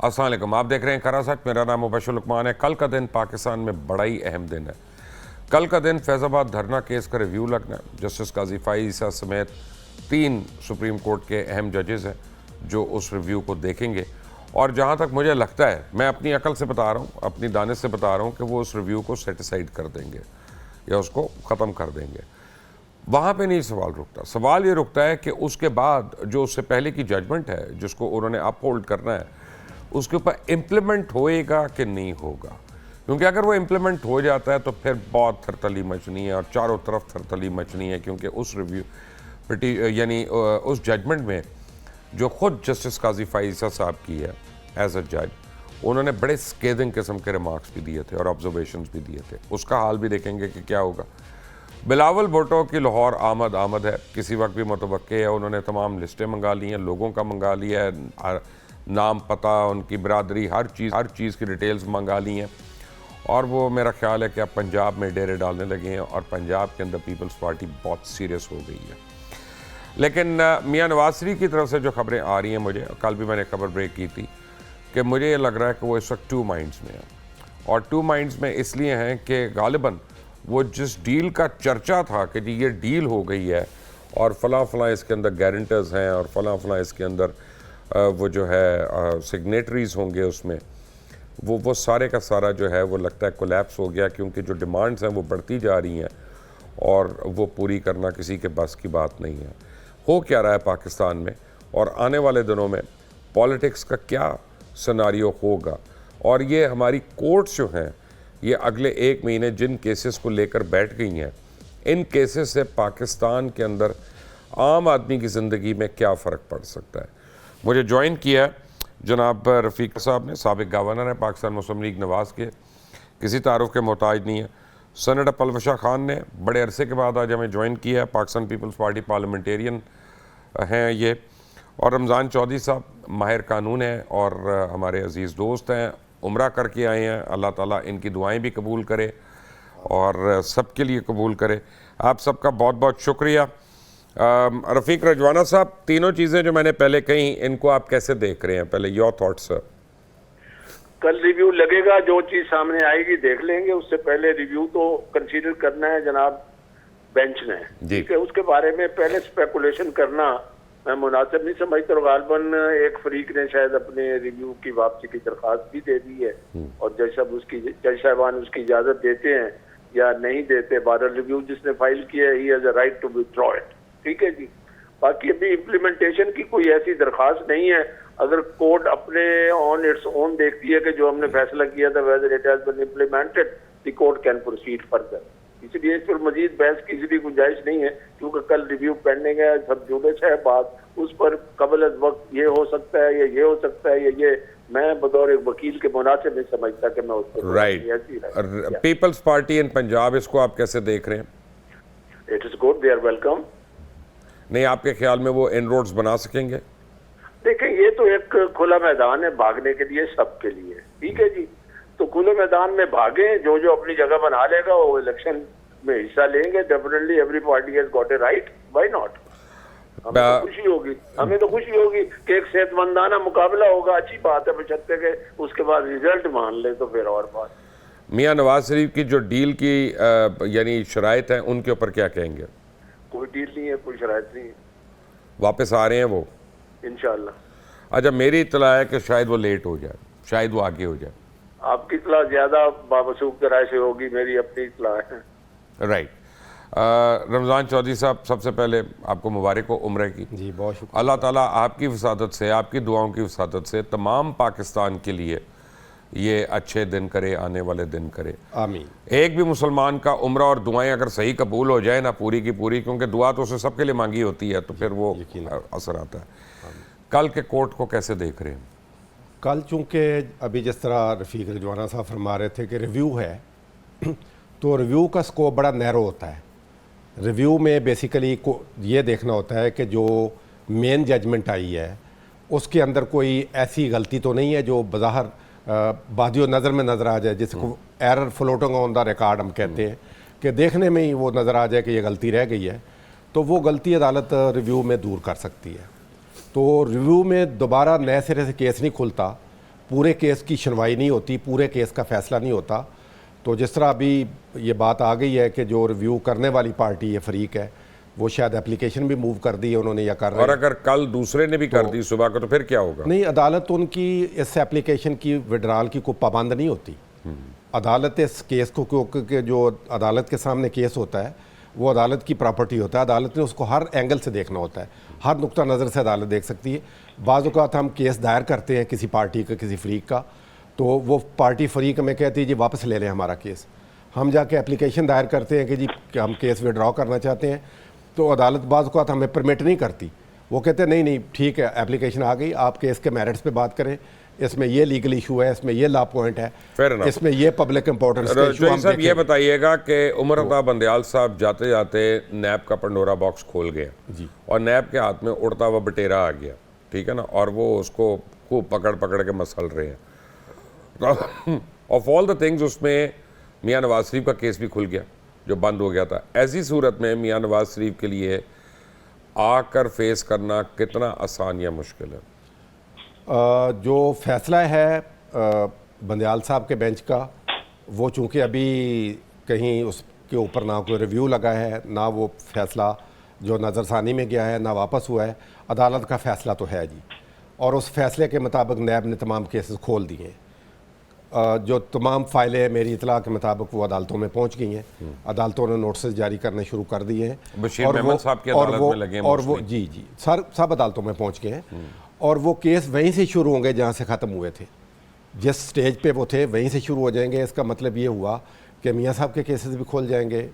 अस्सलाम वालेकुम, आप देख रहे हैं करा सच। मेरा नाम मुबशर लुकमान है। कल का दिन पाकिस्तान में बड़ा ही अहम दिन है। कल का दिन फैज़ाबाद धरना केस का रिव्यू लगना है। जस्टिस काजी फ़ाइज़ समेत 3 सुप्रीम कोर्ट के अहम जजेस हैं जो उस रिव्यू को देखेंगे। और जहाँ तक मुझे लगता है, मैं अपनी अकल से बता रहा हूँ, अपनी दानिश से बता रहा हूँ कि वो उस रिव्यू को सेटिसाइड कर देंगे या उसको ख़त्म कर देंगे। वहाँ पे नहीं सवाल रुकता। सवाल ये रुकता है कि उसके बाद जो उससे पहले की जजमेंट है जिसको उन्होंने अपहोल्ड करना है, उसके ऊपर इम्प्लीमेंट होएगा कि नहीं होगा। क्योंकि अगर वो इम्प्लीमेंट हो जाता है तो फिर बहुत थरथली मचनी है और चारों तरफ थरथली मचनी है। क्योंकि उस रिव्यू यानी उस जजमेंट में जो खुद जस्टिस काजी फ़ाइज़ साहब की है एज अ जज, उन्होंने बड़े स्केदिंग किस्म के रिमार्क्स भी दिए थे और ऑब्जर्वेशंस भी दिए थे। उसका हाल भी देखेंगे कि क्या होगा। बिलावल भुट्टो की लाहौर आमद है, किसी वक्त भी मुतवक्के है। उन्होंने तमाम लिस्टें मंगा ली हैं, लोगों का मंगा लिया है, नाम पता, उनकी बरादरी, हर चीज़ की डिटेल्स मंगा ली हैं। और वो मेरा ख्याल है कि अब पंजाब में डेरे डालने लगे हैं और पंजाब के अंदर पीपल्स पार्टी बहुत सीरियस हो गई है। लेकिन मियां नवाज शरीफ की तरफ से जो खबरें आ रही हैं, मुझे कल भी मैंने खबर ब्रेक की थी कि मुझे ये लग रहा है कि वो इस वक्त 2 माइंड्स में है। और 2 माइंड्स में इसलिए हैं कि गालिबन वो जिस डील का चर्चा था कि जी ये डील हो गई है और फलां इसके अंदर गारंटर्स हैं और फलां इसके अंदर वो जो है सिग्नेटरीज होंगे, उसमें वो सारे का सारा जो है वो लगता है कोलैप्स हो गया। क्योंकि जो डिमांड्स हैं वो बढ़ती जा रही हैं और वो पूरी करना किसी के बस की बात नहीं है। हो क्या रहा है पाकिस्तान में और आने वाले दिनों में पॉलिटिक्स का क्या सिनारियो होगा। और ये हमारी कोर्ट्स जो हैं, ये अगले 1 महीने जिन केसेस को लेकर बैठ गई हैं, इन केसेस से पाकिस्तान के अंदर आम आदमी की ज़िंदगी में क्या फ़र्क पड़ सकता है। मुझे ज्वाइन किया जनाब रफ़ीक साहब ने, साबिक़ गवर्नर है पाकिस्तान मुस्लिम लीग नवाज़ के, किसी तारुफ के मोहताज नहीं है। सेनेटर पलवशा खान ने बड़े अरसे के बाद आज हमें ज्वाइन किया है, पाकिस्तान पीपल्स पार्टी पार्लियामेंटेरियन हैं ये। और रमज़ान चौधरी साहब माहिर कानून हैं और हमारे अज़ीज़ दोस्त हैं, उम्रा करके आए हैं। अल्लाह ताला इनकी दुआएं भी कबूल करे और सबके लिए कबूल करे। आप सबका बहुत बहुत शुक्रिया। रफ़ीक रजवाना साहब, तीनों चीज़ें जो मैंने पहले कही, इनको आप कैसे देख रहे हैं? पहले योर थॉट्स सर। कल रिव्यू लगेगा, जो चीज सामने आएगी देख लेंगे। उससे पहले रिव्यू तो कंसीडर करना है जनाब बेंच ने, ठीक है। उसके बारे में पहले स्पेकुलेशन करना मैं मुनासिब नहीं समझता। गालबन एक फरीक ने शायद अपने रिव्यू की वापसी की दरख्वास्त भी दे दी है और जज साहबान उसकी इजाजत देते हैं या नहीं देते। बहरहाल रिव्यू जिसने फाइल किया है, he has a right to withdraw it, ठीक है जी। बाकी अभी इम्प्लीमेंटेशन की कोई ऐसी दरख्वास्त नहीं है। अगर कोर्ट अपने ऑन इट्स ओन देखती है कि जो हमने फैसला किया था whether it has been implemented, the court can proceed further. इसलिए इस पर मजीद बहस की भी गुंजाइश नहीं है, क्योंकि कल रिव्यू पेंडिंग है, सब जुड़े है बात उस पर। कबल अज वक्त ये हो सकता है या ये हो सकता है या ये, मैं बतौर एक वकील के मुनासिब नहीं समझता कि मैं उस पर right. Peoples Party in Punjab, इसको आप कैसे देख रहे हैं? It is good, they are welcome. नहीं, आपके ख्याल में वो इनरोड्स बना सकेंगे? देखें, ये तो एक खुला मैदान है भागने के लिए, सबके लिए, ठीक है जी। तो खुले मैदान में भागे, जो जो अपनी जगह बना लेगा वो इलेक्शन में हिस्सा लेंगे। Definitely every party has got a right, why not. हमें तो खुशी होगी कि एक सेहतमंदाना मुकाबला होगा, अच्छी बात है। बशर्ते के उसके बाद रिजल्ट मान ले तो फिर और बात। मियां नवाज शरीफ की जो डील की यानी शराइत है, उनके ऊपर क्या कहेंगे? कोई डील नहीं है, कोई शराइत नहीं है। वापस आ रहे हैं वो इंशाल्लाह। अच्छा, मेरी इत्तला है कि शायद वो लेट हो जाए, शायद वो आगे हो जाए। आपकी इत्तला ज्यादा बावसूख की राय से होगी, मेरी अपनी इत्तला है। राइट। रमज़ान चौधरी साहब, सबसे पहले आपको मुबारक हो उम्र की। जी, बहुत शुक्रिया। अल्लाह ताला आपकी वसादत से, आपकी दुआओं की वसादत से तमाम पाकिस्तान के लिए ये अच्छे दिन करे, आने वाले दिन करे, आमीन। एक भी मुसलमान का उम्र और दुआएं अगर सही कबूल हो जाए ना, पूरी की पूरी, क्योंकि दुआ तो उसे सबके लिए मांगी होती है, तो फिर वो असर आता है। कल के कोर्ट को कैसे देख रहे हैं? कल चूँकि अभी जिस तरह रफ़ीक रजवाना साहब फरमा रहे थे कि रिव्यू है, तो रिव्यू का स्कोप बड़ा नैरो होता है। रिव्यू में बेसिकली को ये देखना होता है कि जो मेन जजमेंट आई है उसके अंदर कोई ऐसी गलती तो नहीं है जो बज़ाहिर बादियो नज़र में नज़र आ जाए, जिसको error floating on the record हम कहते हैं, कि देखने में ही वो नज़र आ जाए कि ये गलती रह गई है, तो वो गलती अदालत रिव्यू में दूर कर सकती है। तो रिव्यू में दोबारा नए सिरे से केस नहीं खुलता, पूरे केस की सुनवाई नहीं होती, पूरे केस का फैसला नहीं होता। तो जिस तरह अभी ये बात आ गई है कि जो रिव्यू करने वाली पार्टी है, फरीक है, वो शायद एप्लीकेशन भी मूव कर दी है उन्होंने या कर रहे और हैं। अगर कल दूसरे ने भी कर दी सुबह को तो फिर क्या होगा? नहीं, अदालत उनकी इस एप्लीकेशन की विड्रॉल की कोई पाबंद नहीं होती। अदालत इस केस को, क्योंकि जो अदालत के सामने केस होता है वो अदालत की प्रॉपर्टी होता है, अदालत ने उसको हर एंगल से देखना होता है, हर नुक्ता नज़र से अदालत देख सकती है। बाज़ औक़ात हम केस दायर करते हैं किसी पार्टी का, किसी फरीक का, तो वो पार्टी फरीक में कहती है जी वापस ले लें हमारा केस। हम जाके एप्लीकेशन दायर करते हैं कि जी हम केस विड्रॉ करना चाहते हैं, तो अदालत बाज़ औक़ात हमें परमिट नहीं करती। वो कहते हैं नहीं नहीं ठीक है, एप्लीकेशन आ गई, आप केस के मेरिट्स पे बात करें, इसमें ये लीगल इशू है, इसमें ये लॉ पॉइंट है, इसमें ये पब्लिक इंपॉर्टेंस का इशू हम साहब ये देखेंगे। बताइएगा कि उमर अता बंदयाल साहब जाते जाते नैब का पंडोरा बॉक्स खोल गए जी। और नैब के हाथ में उड़ता हुआ बटेरा आ गया, ठीक है ना, और वो उसको खूब पकड़ पकड़ के मसल रहे हैं। ऑफ ऑल द थिंग्स उसमें मियां नवाज शरीफ का केस भी खुल गया जो बंद हो गया था। ऐसी सूरत में मियां नवाज शरीफ के लिए आकर फेस करना कितना आसान या मुश्किल है? जो फैसला है बंदयाल साहब के बेंच का, वो चूँकि अभी कहीं उसके ऊपर ना कोई रिव्यू लगा है, ना वो फैसला जो नज़रसानी में गया है, ना वापस हुआ है, अदालत का फैसला तो है जी। और उस फैसले के मुताबिक नैब ने तमाम केसेस खोल दिए हैं। जो तमाम फाइलें मेरी इतला के मुताबिक वो अदालतों में पहुंच गई हैं, अदालतों ने नोटिस जारी करने शुरू कर दिए हैं। बशीर अहमद साहब की अदालत में लगे हैं और वो जी सब अदालतों में पहुंच गए हैं, और वो केस वहीं से शुरू होंगे जहां से ख़त्म हुए थे। जिस स्टेज पे वो थे वहीं से शुरू हो जाएंगे। इसका मतलब ये हुआ कि मियाँ साहब के केसेस भी खुल जाएंगे,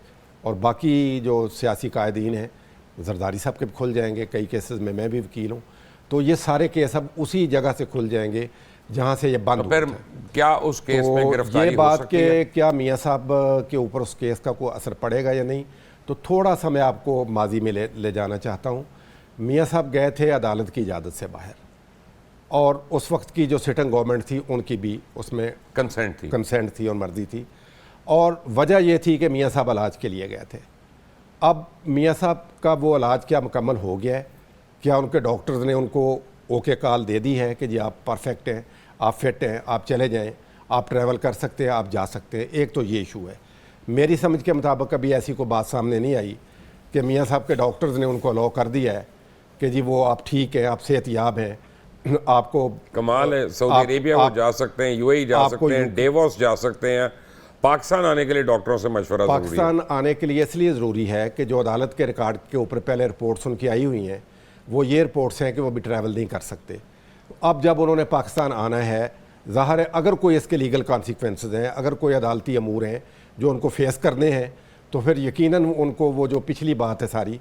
और बाकी जो सियासी कायदीन हैं, जरदारी साहब के भी खुल जाएंगे, कई केसेस में मैं भी वकील हूँ, तो ये सारे केस अब उसी जगह से खुल जाएंगे जहाँ से ये बंद तो फिर क्या उस केस में गिरफ्तारी ये बात हो सकती है? के क्या मियाँ साहब के ऊपर उस केस का कोई असर पड़ेगा या नहीं, तो थोड़ा सा मैं आपको माजी में ले जाना चाहता हूँ। मियाँ साहब गए थे अदालत की इजाज़त से बाहर, और उस वक्त की जो सिटिंग गवर्नमेंट थी उनकी भी उसमें कंसेंट थी और मर्जी थी, और वजह यह थी कि मियाँ साहब इलाज के लिए गए थे। अब मियाँ साहब का वो इलाज क्या मुकम्मल हो गया है? क्या उनके डॉक्टर्स ने उनको ओके कॉल दे दी है कि जी आप परफेक्ट हैं, आप फिट हैं, आप चले जाएं, आप ट्रैवल कर सकते हैं, आप जा सकते हैं? एक तो ये इशू है। मेरी समझ के मुताबिक अभी ऐसी कोई बात सामने नहीं आई कि मियाँ साहब के डॉक्टर्स ने उनको अलाउ कर दिया है कि जी वो आप ठीक हैं, आप सेहतयाब हैं, आपको कमाल है। सऊदी अरेबिया वो जा सकते हैं, यूएई जा सकते हैं, डेवोस जा सकते हैं। पाकिस्तान आने के लिए डॉक्टरों से मशवरा ज़रूरी है। पाकिस्तान आने के लिए इसलिए ज़रूरी है कि जो अदालत के रिकॉर्ड के ऊपर पहले रिपोर्ट्स उनकी आई हुई हैं, वो ये रिपोर्ट्स हैं कि वो भी ट्रैवल नहीं कर सकते। अब जब उन्होंने पाकिस्तान आना है, ज़ाहिर है अगर कोई इसके लीगल कॉन्सिक्वेंसेस हैं, अगर कोई अदालती अमूर हैं जो उनको फेस करने हैं, तो फिर यकीनन उनको वो जो पिछली बात है सारी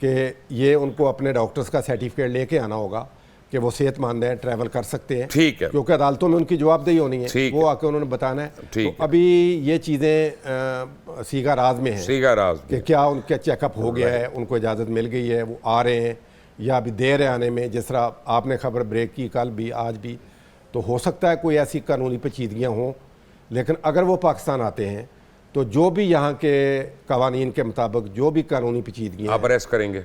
कि ये उनको अपने डॉक्टर्स का सर्टिफिकेट लेके आना होगा कि वो सेहतमंद हैं, ट्रैवल कर सकते हैं, ठीक है, क्योंकि अदालतों में उनकी जवाबदेही होनी है, वो आके उन्होंने बताना है। तो अभी ये चीज़ें सीगा राज में हैं कि क्या उनका चेकअप हो गया है, उनको इजाज़त मिल गई है, वो आ रहे हैं या अभी देर है आने में। जिस तरह आपने खबर ब्रेक की कल भी आज भी, तो हो सकता है कोई ऐसी कानूनी पेचीदगियाँ हों, लेकिन अगर वो पाकिस्तान आते हैं तो जो भी यहाँ के कवानीन के मुताबिक जो भी कानूनी पेचीदगियाँ आप अरेस्ट करेंगे।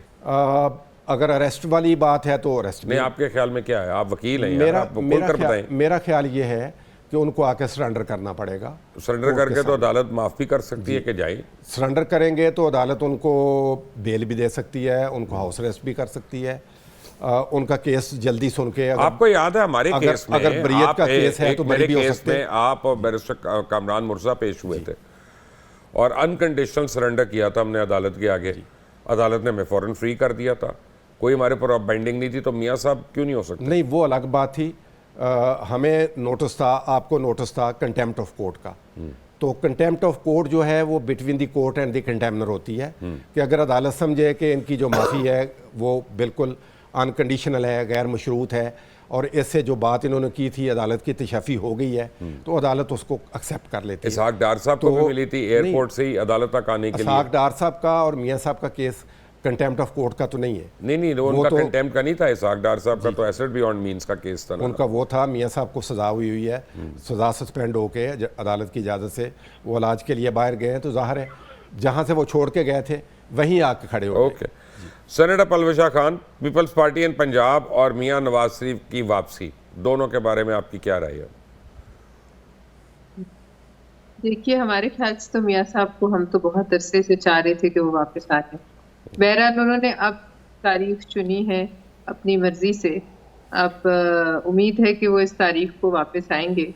अगर अरेस्ट वाली बात है तो अरेस्ट नहीं। आपके ख्याल में क्या है? आप वकील हैं, मेरा ख्याल ये है कि उनको आके सरेंडर करना पड़ेगा। सरेंडर करके तो अदालत माफ़ भी कर सकती है कि जाए। सरेंडर करेंगे तो अदालत उनको बेल भी दे सकती है, उनको हाउस अरेस्ट भी कर सकती है, उनका केस जल्दी सुन के। आपको याद है हमारे केस में, अगर बरियत का केस है तो मेरे केस में आप और बैरिस्टर कामरान मुर्जा पेश हुए थे और अनकंडीशनल सरेंडर किया था हमने अदालत के आगे। अदालत ने हमें फौरन फ्री कर दिया था, कोई हमारे पर बाइंडिंग नहीं थी। तो मियाँ साहब क्यों नहीं हो सकते? नहीं, वो अलग बात थी। हमें नोटिस था, आपको नोटिस था कंटेम्प्ट ऑफ कोर्ट का। तो कंटेम्प्ट ऑफ कोर्ट जो है वो between the court and the contemnor होती है कि अगर अदालत समझे कि इनकी जो माफ़ी है वो बिल्कुल अनकंडीशनल है, गैर मशरूत है, और इससे जो बात इन्होंने की थी अदालत की तशफ़ी हो गई है, तो अदालत उसको एक्सेप्ट कर लेती है। इसहाक डार साहब को भी मिली थी एयरपोर्ट से ही अदालत तक आने के लिए। इसहाक डार साहब का और मियाँ साहब का केस कंटेम्प्ट ऑफ कोर्ट का तो नहीं है। नहीं, उनका तो कंटेम्प्ट का नहीं था। इसहाक डार साहब का तो एसेट बियॉन्ड मींस का केस था। उनका वो था, मियाँ साहब को सज़ा हुई है, सज़ा सस्पेंड होके अदालत की इजाज़त से वो इलाज के लिए बाहर गए हैं, तो ज़ाहिर है जहाँ से वो छोड़ के गए थे वहीं आके खड़े हो गए। Senator Palwasha Khan, Peoples Party in Punjab और मियाँ नवाज शरीफ की वापसी, दोनों के बारे में आपकी क्या राय है? देखिए, हमारे ख्याल से तो मियाँ साहब को हम तो बहुत अरसे से चाह रहे थे कि वो वापस आ जाए। बहरहाल उन्होंने अब तारीख चुनी है अपनी मर्जी से। अब उम्मीद है कि वो इस तारीख को वापस आएंगे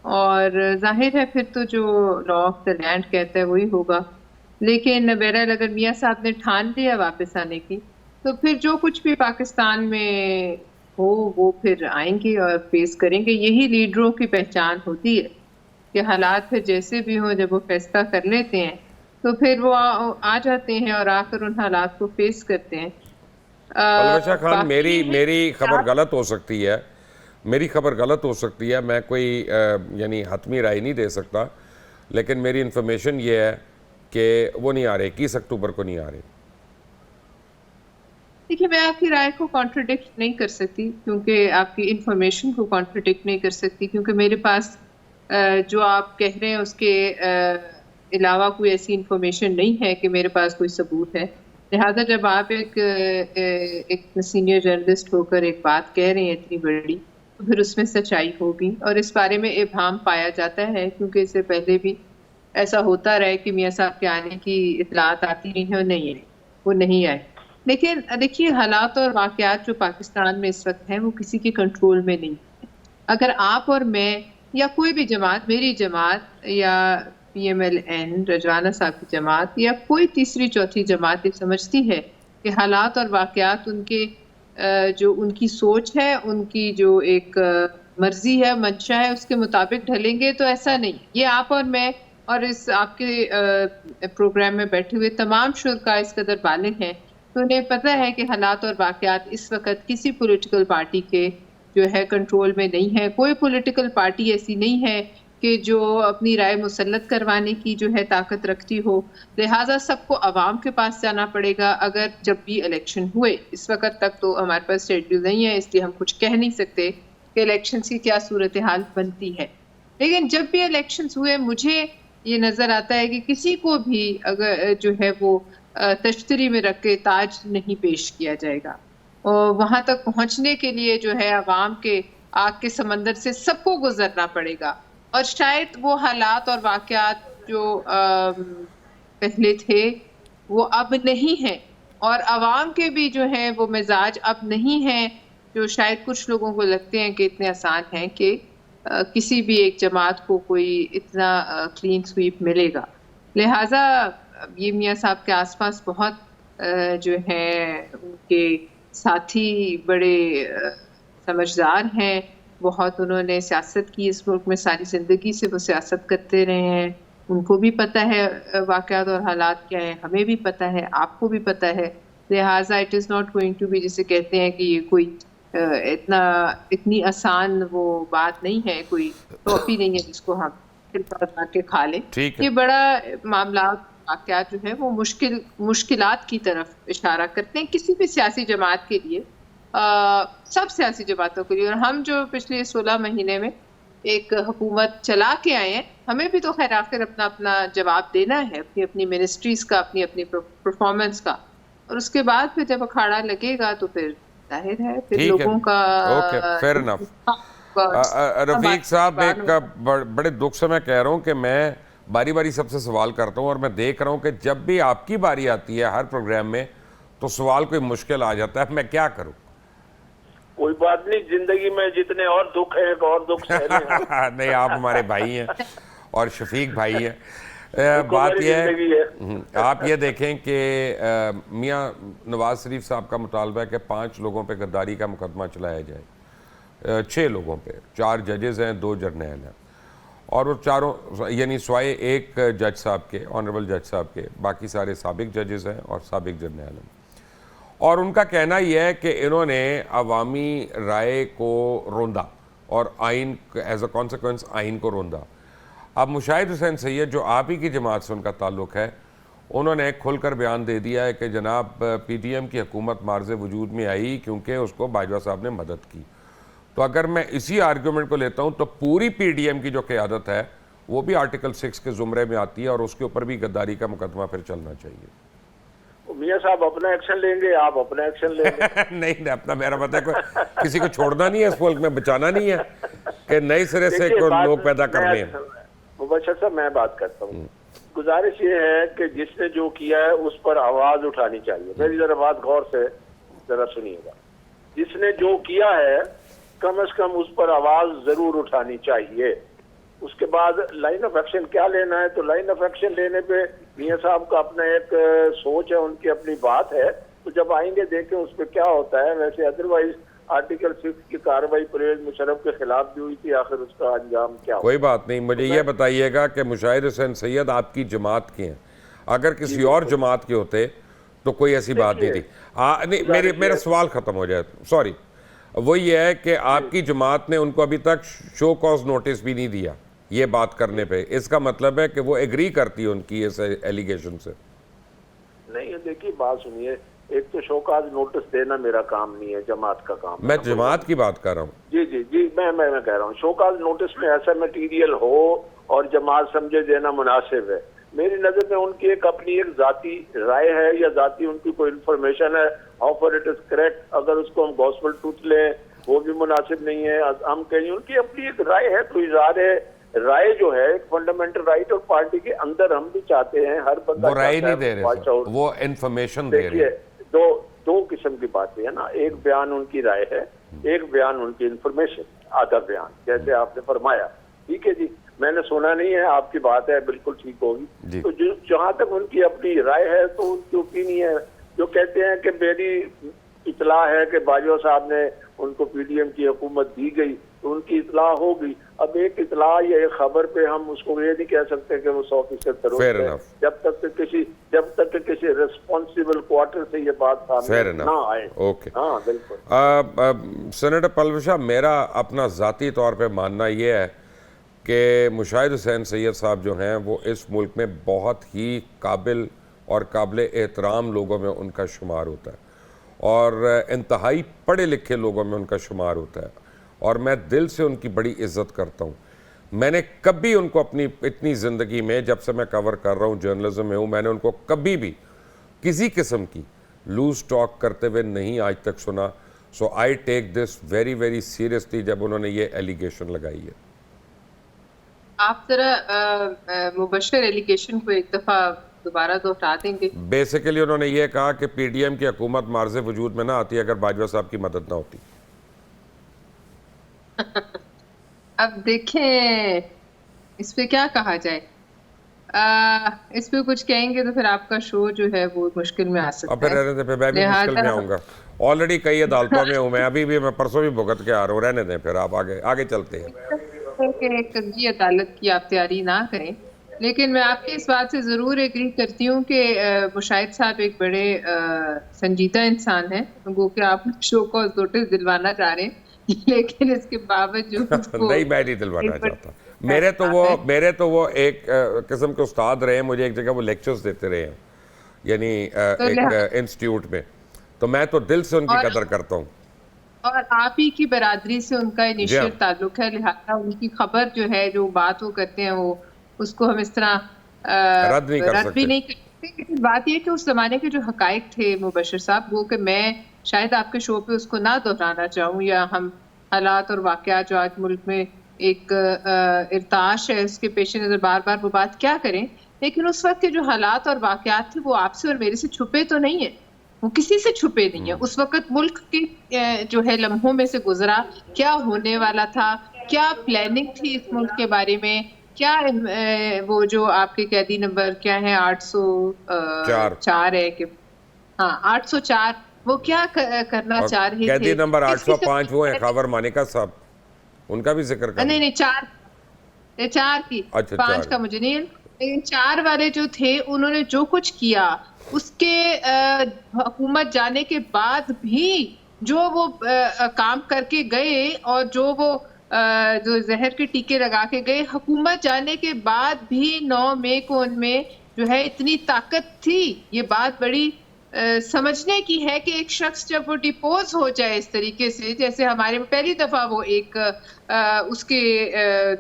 और जाहिर है फिर तो जो लॉ ऑफ द लैंड कहता है वही होगा। लेकिन बहरहाल अगर मियाँ साहब ने ठान लिया वापस आने की, तो फिर जो कुछ भी पाकिस्तान में हो वो फिर आएंगे और फेस करेंगे। यही लीडरों की पहचान होती है कि हालात फिर जैसे भी हों, जब वो फैसला कर लेते हैं तो फिर वो आ जाते हैं और आकर उन हालात को फेस करते हैं। पलवशा खान, बाकी मेरी खबर गलत हो सकती है, मेरी खबर गलत हो सकती है, मैं कोई यानी हतमी राय नहीं दे सकता, लेकिन मेरी इन्फॉर्मेशन ये है कि वो नहीं आ रहे, 21 अक्टूबर को नहीं आ रहे। देखिए, मैं आपकी राय को कॉन्ट्रडिक्ट नहीं कर सकती, क्योंकि आपकी इंफॉर्मेशन को कॉन्ट्रडिक्ट नहीं कर सकती, क्योंकि मेरे पास जो आप कह रहे हैं उसके अलावा कोई ऐसी इंफॉर्मेशन नहीं है कि मेरे पास कोई सबूत है। लिहाजा जब आप एक सीनियर जर्नलिस्ट होकर एक बात कह रहे हैं इतनी बड़ी, तो फिर उसमें सच्चाई होगी और इस बारे में इब्हाम पाया जाता है, क्योंकि इससे पहले भी ऐसा होता रहा है कि मियाँ साहब के आने की इतलात आती रही है और नहीं है, वो नहीं आए। लेकिन देखिए, हालात और वाक़यात जो पाकिस्तान में इस वक्त हैं वो किसी के कंट्रोल में नहीं है। अगर आप और मैं या कोई भी जमात, मेरी जमात या PMLN, रजवाना साहब की जमात या कोई तीसरी चौथी जमात ये समझती है कि हालात और वाक़यात उनके जो उनकी सोच है, उनकी जो एक मर्जी है, मंशा है, उसके मुताबिक ढलेंगे, तो ऐसा नहीं। ये आप और मैं और इस आपके प्रोग्राम में बैठे हुए तमाम शुरका इस कदर बालिग हैं तो उन्हें पता है कि हालात और वाक़यात इस वक्त किसी पॉलिटिकल पार्टी के जो है कंट्रोल में नहीं है। कोई पॉलिटिकल पार्टी ऐसी नहीं है कि जो अपनी राय मुसल्लत करवाने की जो है ताकत रखती हो। लिहाजा सबको अवाम के पास जाना पड़ेगा अगर जब भी इलेक्शन हुए। इस वक्त तक तो हमारे पास शेड्यूल नहीं है, इसलिए हम कुछ कह नहीं सकते कि इलेक्शन की क्या सूरत हाल बनती है। लेकिन जब भी इलेक्शन हुए, मुझे ये नज़र आता है कि किसी को भी अगर जो है वो तश्तरी में रख के ताज नहीं पेश किया जाएगा। और वहाँ तक पहुँचने के लिए जो है अवाम के आग के समंदर से सबको गुजरना पड़ेगा और शायद वो हालात और वाक़यात जो पहले थे वो अब नहीं है और अवाम के भी जो है वो मिजाज अब नहीं है जो शायद कुछ लोगों को लगते हैं कि इतने आसान हैं कि किसी भी एक जमात को कोई इतना क्लीन स्वीप मिलेगा। लिहाजा ये मियाँ साहब के आसपास बहुत जो है उनके साथी बड़े समझदार हैं, बहुत उन्होंने सियासत की इस मुल्क में, सारी ज़िंदगी से वो सियासत करते रहे हैं। उनको भी पता है वाक़यात और हालात क्या हैं, हमें भी पता है, आपको भी पता है। लिहाजा it is not going to be, जिसे कहते हैं कि ये कोई इतनी आसान वो बात नहीं है, कोई टॉफी नहीं है जिसको हम के खा लें। ये बड़ा मामला वाक़यात जो है वो मुश्किलात की तरफ इशारा करते हैं किसी भी सियासी जमात के लिए, सब सियासी जमातों के लिए। और हम जो पिछले 16 महीने में एक हुकूमत चला के आए हैं, हमें भी तो खैर आखिर अपना अपना जवाब देना है, अपनी अपनी मिनिस्ट्रीज़ का, अपनी अपनी परफॉर्मेंस का। और उसके बाद फिर जब अखाड़ा लगेगा तो फिर जाहिर है फिर लोगों का। Okay, fair enough. रफीक साहब, एक बड़े दुख से मैं कह रहा हूँ कि मैं बारी बारी सबसे सवाल करता हूँ और मैं देख रहा हूँ कि जब भी आपकी बारी आती है हर प्रोग्राम में तो सवाल कोई मुश्किल आ जाता है। मैं क्या करूँ? कोई बात नहीं, जिंदगी में जितने और दुख है और दुख नहीं, आप हमारे भाई हैं और शफीक भाई हैं। बात यह है, आप ये देखें कि मियाँ नवाज शरीफ साहब का मुतालबा है कि 5 लोगों पे गद्दारी का मुकदमा चलाया जाए, 6 लोगों पे, 4 जजेज़ हैं, 2 जर्नैल हैं और वो चारों यानी स्वाए एक जज साहब के, ऑनरेबल जज साहब के, बाकी सारे साबिक जजेज़ हैं और साबिक जर्नैल हैं। और उनका कहना यह है कि इन्होंने अवामी राय को रोंदा और आइन एज अ कॉन्सिक्वेंस आइन को रोंदा। अब मुशाहिद हुसैन सैयद, जो आप ही की जमात से उनका ताल्लुक़ है, उन्होंने खुलकर बयान दे दिया है कि जनाब PTM की हुकूमत मार्ज़ वजूद में आई क्योंकि उसको बाजवा साहब ने मदद की। तो अगर मैं इसी आर्ग्यूमेंट को लेता हूँ तो पूरी PDM की जो क़यादत है वो भी आर्टिकल 6 के ज़ुमरे में आती है और उसके ऊपर भी गद्दारी का मुकदमा फिर चलना चाहिए। मियाँ साहब अपना एक्शन लेंगे, आप अपना एक्शन लेंगे। नहीं नहीं, अपना मेरा मतलब कोई किसी को छोड़ना नहीं है इस मुल्क में, बचाना नहीं है कि नए सिरे से देखिए, कोई बात- लोग पैदा करने हैं। मुबशर साहब मैं बात करता हूँ, गुजारिश ये है कि जिसने जो किया है उस पर आवाज उठानी चाहिए। मेरी जरा बात गौर से जरा सुनिएगा। जिसने जो किया है कम से कम उस पर आवाज जरूर उठानी चाहिए। उसके बाद लाइन ऑफ एक्शन क्या लेना है, तो लाइन ऑफ एक्शन लेने पे मियाँ साहब का अपना एक सोच है, उनकी अपनी बात है, तो जब आएंगे देखें उस पर क्या होता है। वैसे अदरवाइज आर्टिकल 6 की कार्रवाई परवेज मुशर्रफ के खिलाफ भी हुई थी, आखिर उसका अंजाम क्या हुआ? कोई बात नहीं, मुझे ये बताइएगा कि मुशाहिद हुसैन सैयद आपकी जमात के हैं, अगर किसी और जमात के होते तो कोई ऐसी बात नहीं थी। नहीं, मेरा सवाल खत्म हो जाए, सॉरी। वो ये है कि आपकी जमात ने उनको अभी तक शो कॉज नोटिस भी नहीं दिया ये बात करने पे, इसका मतलब है कि वो एग्री करती है उनकी इस एलिगेशन से? नहीं, देखिए बात सुनिए, एक तो शोकाज नोटिस देना मेरा काम नहीं है, जमात का काम है। मैं जमात की बात कर रहा हूँ। जी जी जी, मैं कह रहा हूँ शोकाज नोटिस में ऐसा मटेरियल हो और जमात समझे देना मुनासिब है। मेरी नजर में उनकी एक अपनी एक जाती राय है या जाती उनकी कोई इन्फॉर्मेशन है, how for it is correct, अगर उसको हम गॉस्पेल ट्रूथ लें वो भी मुनासिब नहीं है। हम कहें उनकी अपनी एक राय है, तो इज़हार राय जो है एक फंडामेंटल राइट, और पार्टी के अंदर हम भी चाहते हैं हर बंदा वो राय नहीं दे रहे सर, वो वो इन्फॉर्मेशन दे रहे देखिए, हैं। दो किस्म की बातें है ना, एक बयान उनकी राय है, एक बयान उनकी इन्फॉर्मेशन, आधा बयान, जैसे आपने फरमाया। ठीक है जी, मैंने सुना नहीं है, आपकी बात है, बिल्कुल ठीक होगी। तो जहां तक उनकी अपनी राय है तो उनकी ओपिनियन है, जो कहते हैं कि मेरी इतला है कि बाजवा साहब ने उनको पीडीएम की हुकूमत दी गई, तो उनकी इतला होगी। अब एक इतला या एक खबर पे हम उसको ये नहीं कह सकते कि वो 100% दुरुस्त है, जब तक कि किसी रिस्पॉन्सिबल क्वार्टर से ये बात सामने ना आए। ओके, हाँ बिल्कुल। सेनेटर परवेज साहब, मेरा अपना ज़ाती तौर पे मानना ये है कि मुशाहिद हुसैन सैयद साहब जो हैं वो इस मुल्क में बहुत ही काबिल और काबिल एहतराम लोगों में उनका शुमार होता है, और इंतहाई पढ़े लिखे लोगों में उनका शुमार होता है, और मैं दिल से उनकी बड़ी इज़्ज़त करता हूँ। मैंने कभी उनको अपनी इतनी ज़िंदगी में, जब से मैं कवर कर रहा हूँ, जर्नलिज्म में हूँ, मैंने उनको कभी भी किसी किस्म की लूज टॉक करते हुए नहीं आज तक सुना। So I take this very very seriously जब उन्होंने ये एलिगेशन लगाई है। आप जरा मुबशर एलिगेशन को एक दफ़ा दोबारा दोहरा देंगे? बेसिकली उन्होंने ये कहा कि पीडीएम की हुकूमत मार्ज़ वजूद में ना आती अगर बाजवा साहब की मदद ना होती। अब देखें इस पे क्या कहा जाए, इस पे कुछ कहेंगे तो फिर आपका शो जो है वो मुश्किल में आ सकता है। अब फिर रहने दें, मैं भी मुश्किल में आऊँगा। ऑलरेडी कई अदालतों में हूँ मैं, अभी भी मैं परसों भी भुगत के आ रहा हूँ। रहने दें, फिर आप आगे चलते हैं। कि अदालत की आप तैयारी ना करें, लेकिन मैं आपकी इस बात से ज़रूर एग्री करती हूँ कि मुशाहिद साहब एक बड़े संजीदा इंसान हैं, वो कि आप शो को नोटिस दिलवाना चाह रहे हैं, लेकिन इसके बावजूद नहीं, मैं नहीं दिलवाना चाहता। मेरे तो वो एक किस्म के उस्ताद रहे हैं, मुझे एक जगह वो लेक्चर्स देते रहे हैं, यानी एक इंस्टीट्यूट में, तो मैं तो दिल से उनकी कदर करता हूँ। और आप ही की बरादरी से उनका इनिशियल ताल्लुक है, लिहाजा उनकी खबर जो है, जो बात वो करते हैं, वो उसको हम इस तरह रद्द भी नहीं कर सकते। लेकिन बात यह कि उस जमाने के जो हकायक थे मुबशर साहब, वो कि मैं शायद आपके शो पे उसको ना दोहराना चाहूँ, या हम हालात और वाक़यात जो आज मुल्क में एक इर्ताश है उसके पेश नज़र बार बार वो बात क्या करें, लेकिन उस वक्त के जो हालात और वाक़यात थे वो आपसे और मेरे से छुपे तो नहीं है, वो किसी से छुपे नहीं है। उस वक्त मुल्क के जो है लम्हों में से गुजरा, क्या होने वाला था, क्या प्लानिंग थी इस मुल्क के बारे में, क्या वो जो आपके कैदी नंबर क्या है 804 है कि हाँ 804, वो क्या करना चाह रहे थे। कैदी नंबर 805 वो है खबर मानिका साहब, उनका भी जिक्र कर। नहीं 4 की, 5 का मुझे नहीं, लेकिन 4 वाले जो थे उन्होंने जो कुछ किया उसके हुकूमत जाने के बाद भी जो वो काम करके गए, और जो वो जो जहर के टीके लगा के गए, हुकूमत जाने के बाद भी 9 मई को उनमें जो है इतनी ताकत थी। ये बात बड़ी समझने की है कि एक शख्स जब वो डिपोज हो जाए इस तरीके से, जैसे हमारे में पहली दफा वो एक उसके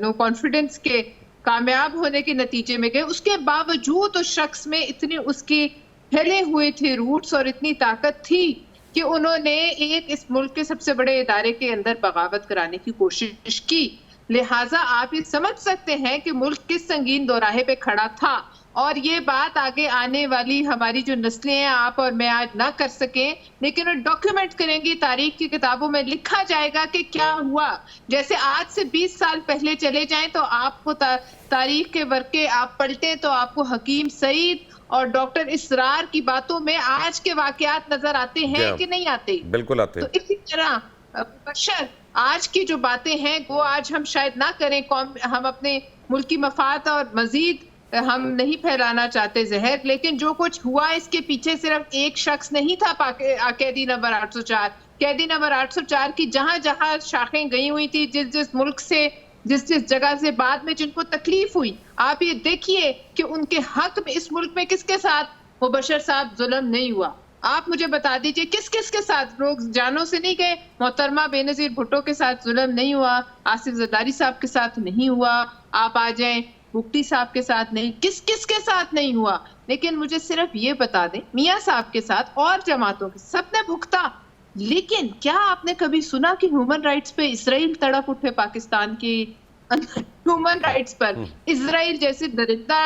नो कॉन्फिडेंस के कामयाब होने के नतीजे में गए, उसके बावजूद उस शख्स में इतनी उसकी फैले हुए थे रूट्स और इतनी ताकत थी कि उन्होंने इस मुल्क के सबसे बड़े इदारे के अंदर बगावत कराने की कोशिश की। लिहाजा आप ये समझ सकते हैं कि मुल्क किस संगीन दोराहे पे खड़ा था, और ये बात आगे आने वाली हमारी जो नस्लें हैं, आप और मैं आज ना कर सकें, लेकिन वो डॉक्यूमेंट करेंगी, तारीख की किताबों में लिखा जाएगा कि क्या हुआ। जैसे आज से 20 साल पहले चले जाएं तो आपको तारीख के वर्के आप पलटे तो आपको हकीम सईद और डॉक्टर इसरार की बातों में आज के वाकयात नजर आते हैं कि नहीं आते? बिल्कुल आते हैं। तो इसी तरह बशर आज की जो बातें हैं वो आज हम शायद ना करें, हम अपने मुल्की मफाद और मजीद हम नहीं फैलाना चाहते जहर, लेकिन जो कुछ हुआ इसके पीछे सिर्फ एक शख्स नहीं था। कैदी नंबर 804, कैदी नंबर 804 की जहां जहां शाखें गई हुई थी, जिस जिस मुल्क से, जिस जिस जगह से बाद में जिनको तकलीफ हुई, आप ये देखिए कि उनके हक में इस मुल्क में किसके साथ मुबशर साहब जुल्म नहीं हुआ। आप मुझे बता दीजिए किस किस के साथ, लोग जानों से नहीं गए। मोहतरमा बेनजीर भुट्टो के साथ जुल्म नहीं हुआ, आसिफ जरदारी साहब के साथ नहीं हुआ, आप आ जाएं बुगटी साहब के साथ नहीं, किस किस के साथ नहीं हुआ। लेकिन मुझे सिर्फ ये बता दें, मियां साहब के साथ और जमातों के सबने भुगता। लेकिन क्या आपने कभी सुना कि ह्यूमन राइट्स पे इसराइल तड़प उठे? पाकिस्तान की ह्यूमन राइट्स पर इसराइल जैसे दरिंदा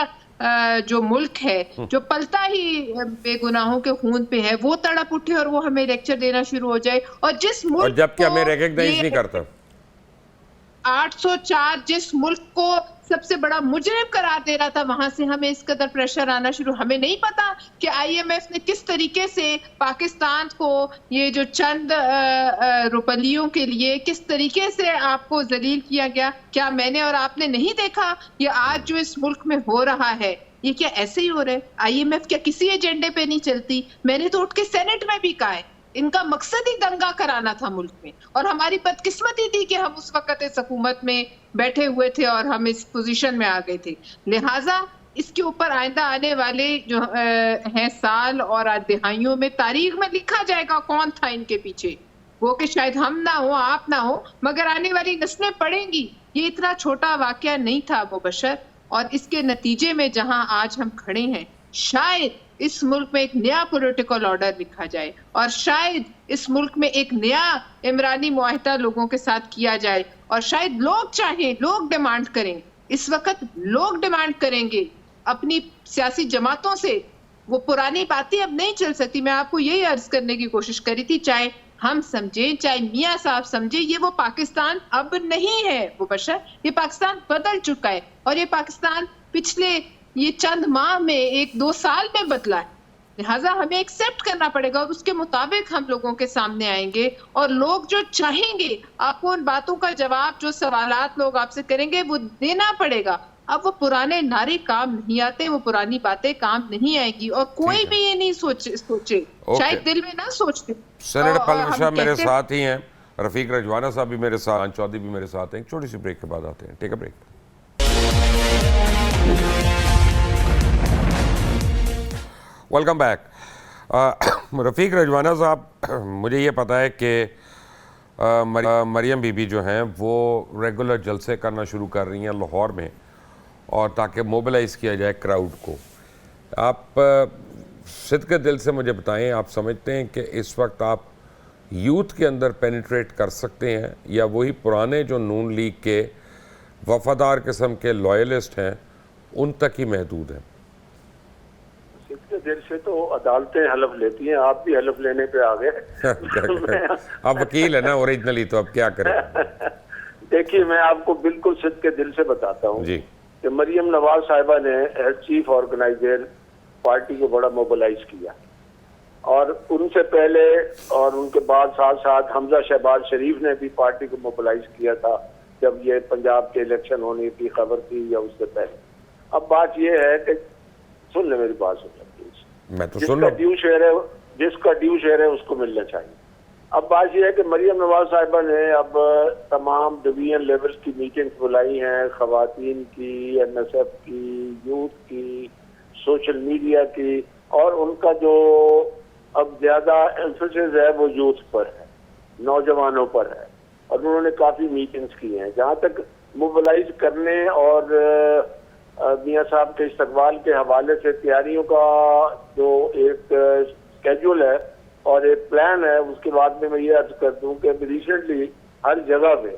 जो मुल्क है, जो पलता ही बेगुनाहों के खून पे है, वो तड़प उठे और वो हमें लेक्चर देना शुरू हो जाए। और जिस मुल्क, और जबकि हमें रिकॉग्नाइज नहीं करता, 804 जिस मुल्क को सबसे बड़ा मुजरिम करार दे रहा था, वहां से हमें इस कदर प्रेशर आना शुरू। हमें नहीं पता कि IMF ने किस तरीके से पाकिस्तान को ये जो चंद रुपलियों के लिए किस तरीके से आपको जलील किया गया। क्या मैंने और आपने नहीं देखा? ये आज जो इस मुल्क में हो रहा है, ये क्या ऐसे ही हो रहा है? IMF क्या किसी एजेंडे पे नहीं चलती? मैंने तो उठ के सेनेट में भी कहा है, इनका मकसद ही दंगा कराना था मुल्क में, और हमारी बदकिस्मती थी कि हम उस वक्त इस हुकूमत में बैठे हुए थे और हम इस पोजीशन में आ गए थे। लिहाजा इसके ऊपर आइंदा आने वाले जो हैं साल और दिहाइयों में तारीख में लिखा जाएगा कौन था इनके पीछे। वो कि शायद हम ना हो, आप ना हो, मगर आने वाली नस्लें पढ़ेंगी ये इतना छोटा वाकया नहीं था मुबशर। और इसके नतीजे में जहां आज हम खड़े हैं, शायद इस मुल्क में एक नया पॉलिटिकल ऑर्डर लिखा जाए, और शायद इस मुल्क में एक नया इमरानी मुआहिदा लोगों के साथ किया जाए, और शायद लोग चाहें, लोग डिमांड करें। इस वक्त लोग डिमांड करेंगे अपनी सियासी जमातों से। वो पुरानी बातें अब नहीं चल सकती। मैं आपको यही अर्ज करने की कोशिश करी थी, चाहे हम समझें, चाहे मियां साहब समझे, ये वो पाकिस्तान अब नहीं है मुबशर। ये पाकिस्तान बदल चुका है, और ये पाकिस्तान पिछले ये चंद माह में, 1-2 साल में बदला है। लिहाजा हमें एक्सेप्ट करना पड़ेगा और उसके मुताबिक हम लोगों के सामने आएंगे, और लोग जो चाहेंगे आपको उन बातों का जवाब, जो सवालात लोग आपसे करेंगे, वो देना पड़ेगा। अब वो पुराने नारे काम नहीं आते, वो पुरानी बातें काम नहीं आएगी, और कोई भी ये नहीं सोचे शायद दिल में ना सोचते। सेनेटर परवेज साहब मेरे साथ ही हैं, रफीक रजवाना साहब भी मेरे साथ, चौधरी भी मेरे साथ हैं। एक छोटी सी ब्रेक के बाद आते हैं। Take a break. Welcome back. Rafiq Rajwana साहब, मुझे ये पता है कि मरियम बीबी जो हैं वो रेगुलर जलसे करना शुरू कर रही हैं लाहौर में, और ताकि मोबिलाइज़ किया जाए क्राउड को। आप सिद्क़ दिल से मुझे बताएं, आप समझते हैं कि इस वक्त आप यूथ के अंदर पेनिट्रेट कर सकते हैं, या वही पुराने जो नून लीग के वफादार किस्म के लॉयलिस्ट हैं उन तक ही महदूद हैं? सिद्क़ दिल से तो अदालतें हलफ लेती हैं, आप भी हलफ लेने पे आ गए। आप वकील है ना ओरिजिनली, तो अब क्या करें? देखिए, मैं आपको बिल्कुल सिद्क़ दिल से बताता हूँ जी कि मरियम नवाज साहिबा ने एज चीफ ऑर्गेनाइजर पार्टी को बड़ा मोबिलाइज किया, और उनसे पहले और उनके बाद साथ साथ हमजा शहबाज शरीफ ने भी पार्टी को मोबिलाइज किया था जब ये पंजाब के इलेक्शन होने की खबर थी, या उससे पहले। अब बात ये है कि सुन ले मेरी बात, सुन ले, मैं तो सुन रहा हूं। जिसका ड्यू शेयर है उसको मिलना चाहिए। अब बात यह है कि मरियम नवाज साहिबा ने अब तमाम डिवीजन लेवल की मीटिंग्स बुलाई हैं, खवातीन की, NSF की, यूथ की, सोशल मीडिया की, और उनका जो अब ज्यादा एम्फेसिस है वो यूथ पर है, नौजवानों पर है, और उन्होंने काफी मीटिंग्स की हैं। जहाँ तक मोबिलाइज करने और मियां साहब के इस्तकबाल के हवाले से तैयारियों का जो एक स्केड्यूल है और एक प्लान है, उसके बाद में मैं ये अर्ज कर दूं कि रिसेंटली हर जगह पे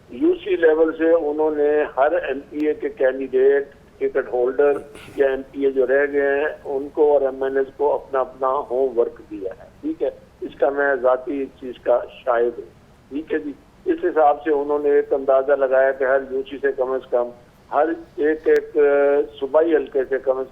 यूसी लेवल से उन्होंने हर एमपीए के कैंडिडेट, टिकट होल्डर या एमपीए जो रह गए हैं उनको और एमएनएस को अपना अपना होमवर्क दिया है। ठीक है, इसका मैं जाती इस चीज का शाहिद हूँ। ठीक है जी, इस हिसाब से उन्होंने एक अंदाजा लगाया कि हर यूसी से कम हर एक सूबाई हल्के से कम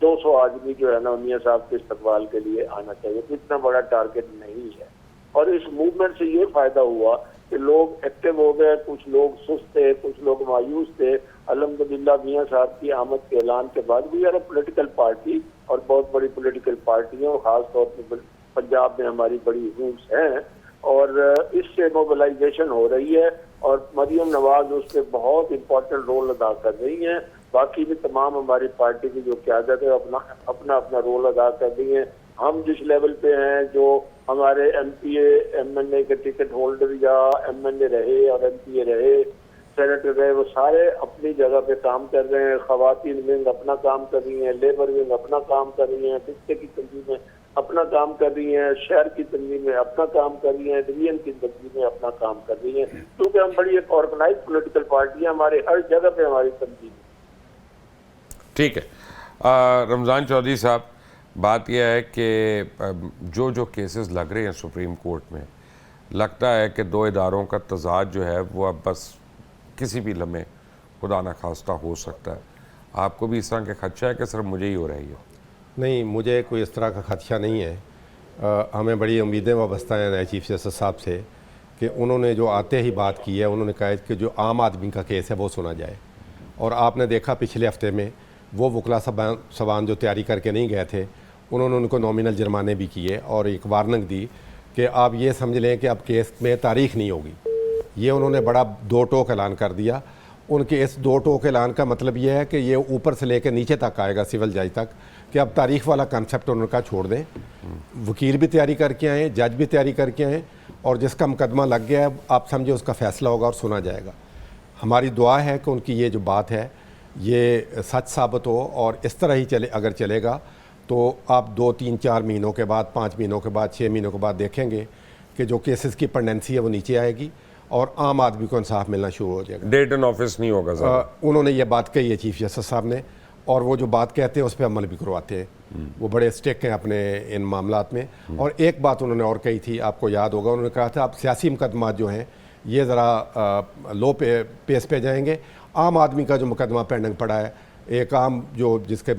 200 आदमी जो है ना मियां साहब के इस्तकबाल के लिए आना चाहिए। तो इतना बड़ा टारगेट नहीं है और इस मूवमेंट से ये फायदा हुआ कि लोग एक्टिव हो गए, कुछ लोग सुस्त थे, कुछ लोग मायूस थे। अल्हम्दुलिल्लाह मियां साहब की आमद के ऐलान के बाद we are a political party और बहुत बड़ी पॉलिटिकल पार्टी है और खासतौर पर पंजाब में हमारी बड़ी रूट्स हैं और इससे मोबिलाइजेशन हो रही है और मरियम नवाज उस पर बहुत इम्पोर्टेंट रोल अदा कर रही हैं। बाकी भी तमाम हमारी पार्टी की जो क़यादत है अपना अपना रोल अदा कर रही है। हम जिस लेवल पे हैं, जो हमारे एमपीए एमएनए के टिकट होल्डर या एमएनए रहे और एमपीए रहे, सेनेटर रहे, वो सारे अपनी जगह पे काम कर रहे हैं। खवातीन विंग अपना काम कर रही हैं, लेबर विंग अपना काम कर रही हैं, खिस्से की तंजीमें अपना काम कर रही हैं, शहर की तंजीमें अपना काम कर रही हैं, डिवीजन की तंजीमें अपना काम कर रही हैं। क्योंकि हम बड़ी एक ऑर्गेनाइज पॉलिटिकल पार्टी है, हमारे हर जगह पे हमारी तंजीम। ठीक है, रमज़ान चौधरी साहब, बात यह है कि जो केसेस लग रहे हैं सुप्रीम कोर्ट में, लगता है कि दो इदारों का तजाद जो है वो अब बस किसी भी लम्हे खुदा न खास्ता हो सकता है। आपको भी इस तरह का खदशा है कि सिर्फ मुझे ही हो रही है? नहीं, मुझे कोई इस तरह का खदशा नहीं है। हमें बड़ी उम्मीदें वाबस्ता हैं नए चीफ जस्टिस साहब से कि उन्होंने जो आते ही बात की है, उन्होंने कहा कि जो आम आदमी का केस है वो सुना जाए। और आपने देखा पिछले हफ्ते में वो वकला सबान जो तैयारी करके नहीं गए थे, उन्होंने उनको नॉमिनल जुर्माने भी किए और एक वार्निंग दी कि आप ये समझ लें कि अब केस में तारीख नहीं होगी। ये उन्होंने बड़ा दो टोक ऐलान कर दिया। उनके इस दो टोक ऐलान का मतलब ये है कि ये ऊपर से लेकर नीचे तक आएगा, सिविल जज तक, कि अब तारीख वाला कंसेप्ट उनका छोड़ दें। वकील भी तैयारी करके आए, जज भी तैयारी करके आए और जिसका मुकदमा लग गया है आप समझे उसका फ़ैसला होगा और सुना जाएगा। हमारी दुआ है कि उनकी ये जो बात है ये सच साबित हो और इस तरह ही चले। अगर चलेगा तो आप 2, 3, 4 महीनों के बाद, 5 महीनों के बाद, 6 महीनों के बाद देखेंगे कि जो केसेस की पेंडेंसी है वो नीचे आएगी और आम आदमी को इंसाफ मिलना शुरू हो जाएगा। डेट इन ऑफिस नहीं होगा। उन्होंने ये बात कही है चीफ जस्टिस साहब ने और वो जो बात कहते हैं उस पर अमल भी करवाते हैं। वो बड़े स्टिक हैं अपने इन मामलात में। और एक बात उन्होंने और कही थी, आपको याद होगा, उन्होंने कहा था आप सियासी मुकदमा जो हैं ये ज़रा लो पेस पे जाएंगे। आम आदमी का जो मुकदमा पेंडिंग पड़ा है, एक आम जो जिसके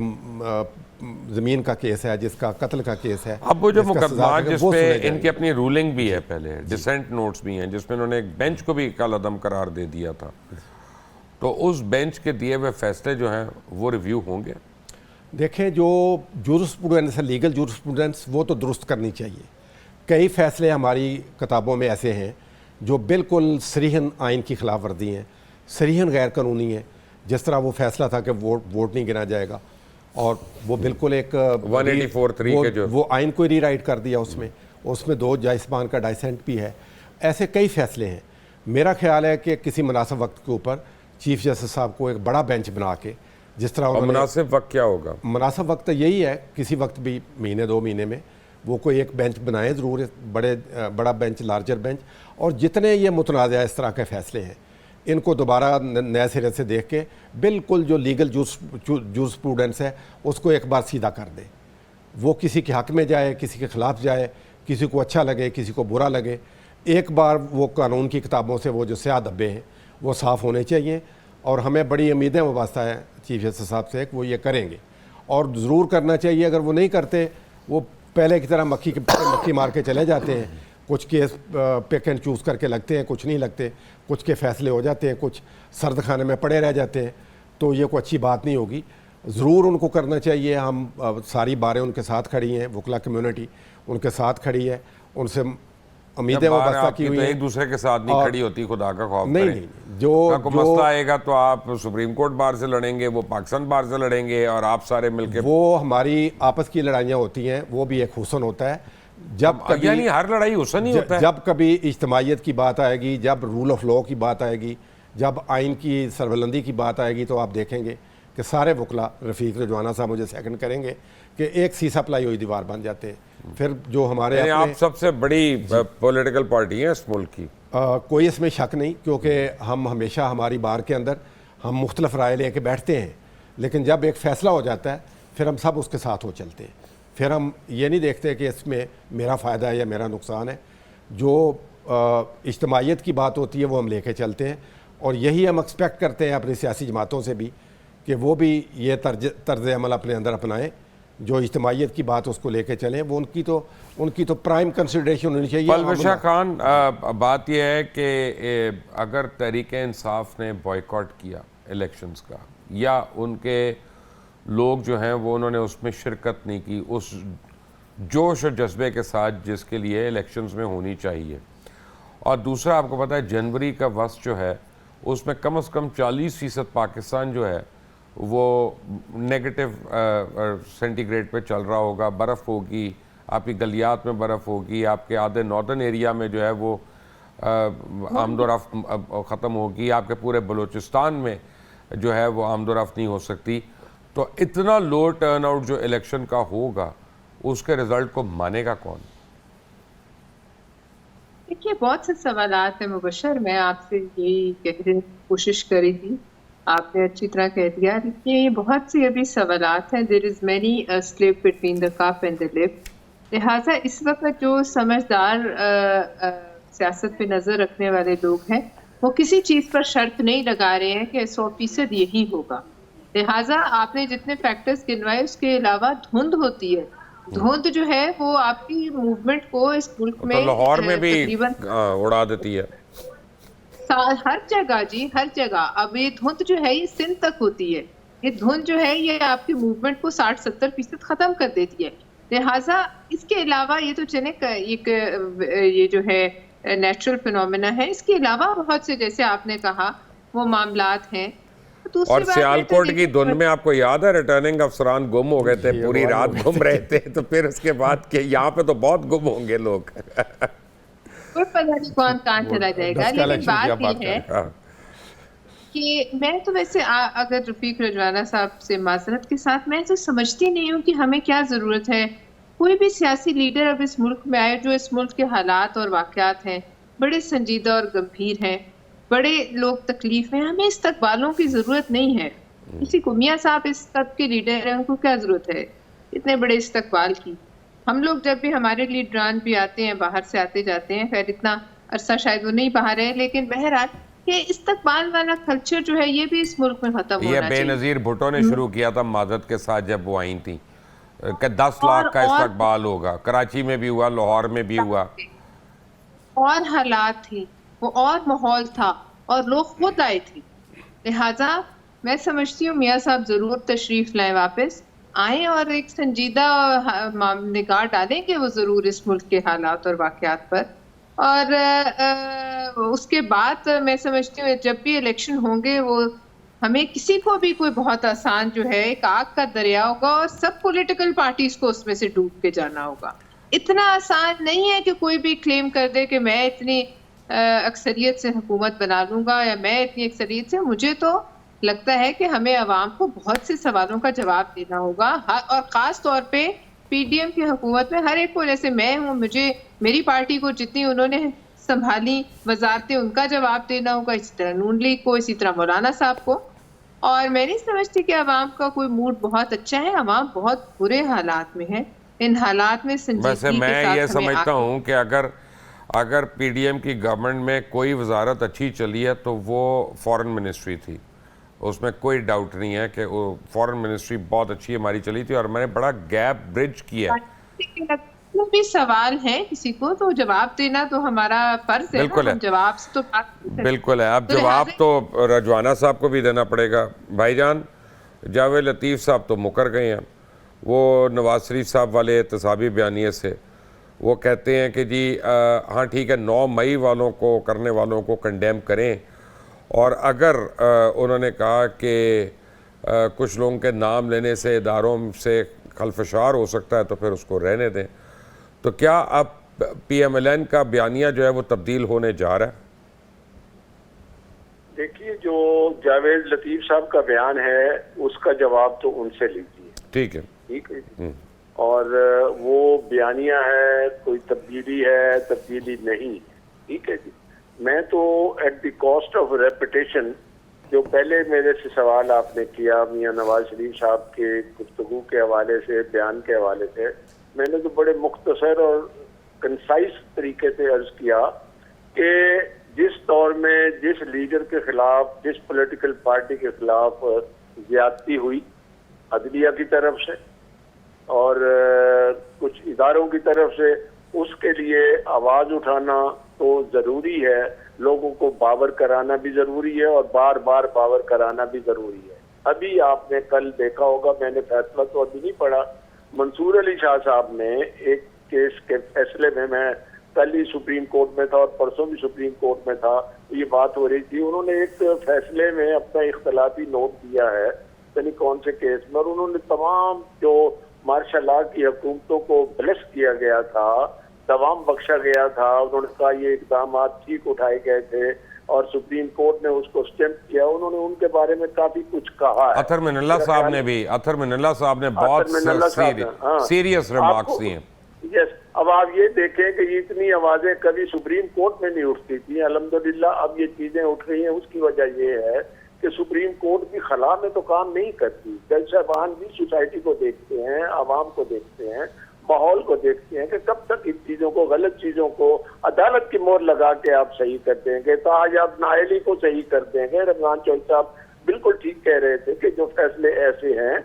ज़मीन का केस है, जिसका कत्ल का केस है, अब वो जो मुकदमा जिसपे इनकी अपनी रूलिंग भी है, पहले डिसेंट नोट्स भी हैं जिसमें उन्होंने एक बेंच को भी कलअदम करार दे दिया था, तो उस बेंच के दिए हुए फैसले जो हैं वो रिव्यू होंगे? देखें, जो जूरिस्प्रूडेंस है, लीगल जूरिस्प्रूडेंस, वो तो दुरुस्त करनी चाहिए। कई फ़ैसले हमारी किताबों में ऐसे हैं जो बिल्कुल सरीहन आइन की खिलाफ वर्जी हैं, सरीहन गैर कानूनी है। जिस तरह वो फैसला था कि वोट नहीं गिना जाएगा और वो बिल्कुल एक 184(3) के जो वो आइन को रीराइट कर दिया। उसमें 2 जजमान का डाइसेंट भी है। ऐसे कई फैसले हैं। मेरा ख्याल है कि किसी मुनासिब वक्त के ऊपर चीफ जस्टिस साहब को एक बड़ा बेंच बना के, जिस तरह मुनासिब वक्त क्या होगा? मुनासिब वक्त यही है, किसी वक्त भी महीने 2 महीने में वो कोई एक बेंच बनाए, ज़रूर बड़ा बेंच, लार्जर बेंच, और जितने ये मुतनाज़ा इस तरह के फ़ैसले हैं इनको दोबारा नए सिरे से देख के बिल्कुल जो लीगल जूरिस्प्रूडेंस है उसको एक बार सीधा कर दे। वो किसी के हक़ में जाए, किसी के ख़िलाफ़ जाए, किसी को अच्छा लगे, किसी को बुरा लगे, एक बार वो कानून की किताबों से वो जो स्याह धब्बे हैं वो साफ़ होने चाहिए। और हमें बड़ी उम्मीदें वाबस्ता है चीफ जस्टिस साहब से कि वो ये करेंगे और ज़रूर करना चाहिए। अगर वो नहीं करते, वो पहले की तरह मक्खी मार के चले जाते हैं। कुछ केस पिक एंड चूज़ करके लगते हैं, कुछ नहीं लगते, कुछ के फैसले हो जाते हैं, कुछ सर्द खाने में पड़े रह जाते हैं। तो ये कोई अच्छी बात नहीं होगी। ज़रूर उनको करना चाहिए। हम सारी बारें उनके साथ खड़ी हैं, वकला कम्युनिटी उनके साथ खड़ी है, उनसे उम्मीदें वाबस्ता की हुई तो हैं। एक दूसरे के साथ नहीं खड़ी होती, खुदा का खौफ नहीं, करें। नहीं, जो मसला आएगा तो आप सुप्रीम कोर्ट बार से लड़ेंगे, वो पाकिस्तान बार से लड़ेंगे और आप सारे मिलके, वो हमारी आपस की लड़ाइयाँ होती हैं, वो भी एक हुस्न होता है। जब कभी, यानी हर लड़ाई हुस्न ही होता है। जब कभी इज्तिमाइयत की बात आएगी, जब रूल ऑफ लॉ की बात आएगी, जब आइन की सरबलंदी की बात आएगी, तो आप देखेंगे कि सारे वकला रफ़ीक रिजवाना साहब मुझे सेकंड करेंगे कि एक सीसा प्लाई हुई दीवार बन जाते। फिर जो हमारे यानी अपने आप सबसे बड़ी पॉलिटिकल पार्टी है इस मुल्क की। कोई इसमें शक नहीं, क्योंकि हम हमेशा हमारी बार के अंदर हम मुख्तलिफ राय लेके बैठते हैं, लेकिन जब एक फ़ैसला हो जाता है फिर हम सब उसके साथ हो चलते हैं। फिर हम ये नहीं देखते कि इसमें मेरा फ़ायदा है या मेरा नुकसान है। जो इज्तमाइयत की बात होती है वो हम लेके चलते हैं, और यही हम एक्सपेक्ट करते हैं अपनी सियासी जमातों से भी कि वो भी ये तर्ज अमल अपने अंदर अपनाएं, जो इज्तमाइयत की बात उसको लेके चलें। वो उनकी तो प्राइम कंसिडरेशन होनी चाहिए। परवेज़ खान, बात यह है कि अगर तहरीक इंसाफ ने बॉयकॉट किया इलेक्शंस का, या उनके लोग जो हैं वो उन्होंने उसमें शिरकत नहीं की उस जोश और जज्बे के साथ जिसके लिए इलेक्शंस में होनी चाहिए, और दूसरा आपको पता है जनवरी का वक्त जो है उसमें कम से कम 40% पाकिस्तान जो है वो नेगेटिव सेंटीग्रेड पे चल रहा होगा, बर्फ़ होगी, आपकी गलियात में बर्फ़ होगी, आपके आधे नॉर्दर्न एरिया में जो है वो आमदोरफ्त ख़त्म होगी, आपके पूरे बलूचिस्तान में जो है वो आमदोरफ्त नहीं हो सकती। तो इतना लो टर्नआउट जो इलेक्शन का होगा उसके रिज़ल्ट को मानेगा कौन? देखिए, बहुत से सवालात हैं मुबशर, मैं आपसे यही कहने की कोशिश करी थी, आपने अच्छी तरह कह दिया। देखिए, ये बहुत सी अभी सवालात हैं। There is many slip between the cup and the lip. लिहाजा इस वक्त जो समझदार सियासत पे नज़र रखने वाले लोग हैं वो किसी चीज़ पर शर्त नहीं लगा रहे हैं कि 100% यही होगा। लिहाजा आपने जितने फैक्टर्स गिनवाए उसके अलावा धुंध होती है। धुंध जो है वो आपकी मूवमेंट को इस मुल्क में तो लाहौर में भी तकरीबन उड़ा देती है हर जगह जी, हर जगह। अब ये धुंध जो है ये सिंध तक होती है। ये धुंध जो है ये आपकी मूवमेंट को 60-70% खत्म कर देती है। लिहाजा इसके अलावा ये तो चले एक ये जो है नेचुरल फिनोमेना है, इसके अलावा बहुत से जैसे आपने कहा वो मामलात हैं। और सियालकोट की धुन में आपको याद है रिटर्निंग अफसरान गुम हो गए थे, पूरी रात घूम रहे थे, तो फिर उसके बाद के यहाँ पे तो बहुत गुम होंगे लोग कोई पता नहीं कौन कहाँ चला जाएगा। लेकिन बात ये है कि मैं तो वैसे अगर रफीक रिजवाना साहब से माजरत के साथ मैं तो समझती नहीं हूँ कि हमें क्या ज़रूरत है। कोई भी सियासी लीडर अब इस मुल्क में आए जो इस मुल्क के हालात और वाक़यात हैं बड़े संजीदा और गंभीर हैं, बड़े लोग तकलीफ में, हमें इस्तकबालों की ज़रूरत नहीं है किसी को। मियाँ साहब इस तब के लीडर हैं, उनको क्या ज़रूरत है इतने बड़े इस्तकबाल की। हम लोग जब भी हमारे लीडरान भी आते हैं, बाहर से आते जाते हैं, खैर इतना अरसा शायद वो नहीं बाहर है, लेकिन बहरहाल ये इस्तकबाल वाला कल्चर जो है ये भी इस मुल्क में खत्म होना चाहिए। ये बेनज़ीर भुट्टो ने शुरू किया था मादत के साथ जब वो आई थी कि 10 लाख का इस्तकबाल होगा। कराची में भी हुआ, लाहौर में भी हुआ, और हालात थी वो और माहौल था और लोग खुद आए थे। लिहाजा मैं समझती हूँ मियाँ साहब जरूर तशरीफ लाएं, वापस आए और एक संजीदा निगाह डालें कि वो जरूर इस मुल्क के हालात और वाक़यात पर। और उसके बाद मैं समझती हूँ जब भी इलेक्शन होंगे वो हमें किसी को भी कोई बहुत आसान जो है एक आग का दरिया होगा और सब पॉलिटिकल पार्टीज को उसमें से डूब के जाना होगा। इतना आसान नहीं है कि कोई भी क्लेम कर दे कि मैं इतनी अक्सरियत से हुकूमत बना लूंगा या मैं इतनी अक्सरियत से। मुझे तो लगता है कि हमें आवाम को बहुत से सवालों का जवाब देना होगा, और ख़ास तौर पे पीडीएम की हुकूमत में हर एक को, जैसे मैं हूँ, मुझे मेरी पार्टी को जितनी उन्होंने संभाली वजारतें उनका जवाब देना होगा, इसी तरह नून लीग को, इसी तरह मौलाना साहब को। और मैं नहीं समझती कि आवाम का कोई मूड बहुत अच्छा है, आवाम बहुत बुरे हालात में है। इन हालात में वैसे मैं ये समझता हूँ कि अगर पीडीएम की गवर्नमेंट में कोई वजारत अच्छी चली है तो वो फॉरेन मिनिस्ट्री थी, उसमें कोई डाउट नहीं है कि वो फॉरेन मिनिस्ट्री बहुत अच्छी हमारी चली थी और मैंने बड़ा गैप ब्रिज किया। जो भी सवाल है किसी को तो जवाब देना तो हमारा फर्ज है। बिल्कुल है, जवाब से तो बिल्कुल है। अब जवाब तो रजवाना साहब को भी देना पड़ेगा। भाईजान जावेद लतीफ़ साहब तो मुकर गए हैं, वो नवाज शरीफ साहब वाले एहतसाबी बयानिए से वो कहते हैं कि जी हाँ ठीक है 9 मई वालों को करने वालों को कंडेम करें, और अगर उन्होंने कहा कि कुछ लोगों के नाम लेने से इदारों से खलफशार हो सकता है तो फिर उसको रहने दें। तो क्या अब PMLN का बयानिया जो है वो तब्दील होने जा रहा है? देखिए, जो जावेद लतीफ साहब का बयान है उसका जवाब तो उनसे लीजिए। ठीक है। ठीक है। और वो बयानिया है, कोई तब्दीली है, तब्दीली नहीं। ठीक है जी। मैं तो at the cost of reputation, जो पहले मेरे से सवाल आपने किया मियां नवाज शरीफ साहब के गुफ्तगू के हवाले से, बयान के हवाले से, मैंने तो बड़े मुख्तसर और कंसाइज तरीके से अर्ज किया कि जिस दौर में जिस लीडर के खिलाफ, जिस पॉलिटिकल पार्टी के खिलाफ ज्यादती हुई अदलिया की तरफ से और कुछ इदारों की तरफ से, उसके लिए आवाज उठाना तो जरूरी है, लोगों को बावर कराना भी जरूरी है और बार बार बावर कराना भी जरूरी है। अभी आपने कल देखा होगा, मैंने फैसला तो अभी नहीं पढ़ा, मंसूर अली शाह साहब ने एक केस के फैसले में, मैं कल ही सुप्रीम कोर्ट में था और परसों भी सुप्रीम कोर्ट में था, ये बात हो रही थी, उन्होंने एक फैसले में अपना इख्तलाफी नोट दिया है, यानी कौन से केस में, और उन्होंने तमाम जो मार्शल लॉ की हुकूमतों को ब्लेस किया गया था, दवाम बख्शा गया था, उन्होंने कहा ये इकदाम ठीक उठाए गए थे और सुप्रीम कोर्ट ने उसको स्टैम्प किया। उन्होंने उनके बारे में काफी कुछ कहा है। अतर मिनल्ला साहब ने बहुत सीरियस रिमार्क्स दिए। यस, अब आप ये देखें कि इतनी आवाजें कभी सुप्रीम कोर्ट में नहीं उठती थी, अल्हम्दुलिल्लाह अब ये चीजें उठ रही हैं। उसकी वजह ये है कि सुप्रीम कोर्ट भी खला में तो काम नहीं करती, जज साहबान भी सोसाइटी को देखते हैं, आवाम को देखते हैं, माहौल को देखते हैं कि कब तक इन चीजों को, गलत चीजों को अदालत की मोहर लगा के आप सही कर देंगे। तो आज आप नाअहली को सही कर देंगे। रमजान चौधरी साहब बिल्कुल ठीक कह रहे थे कि जो फैसले ऐसे हैं,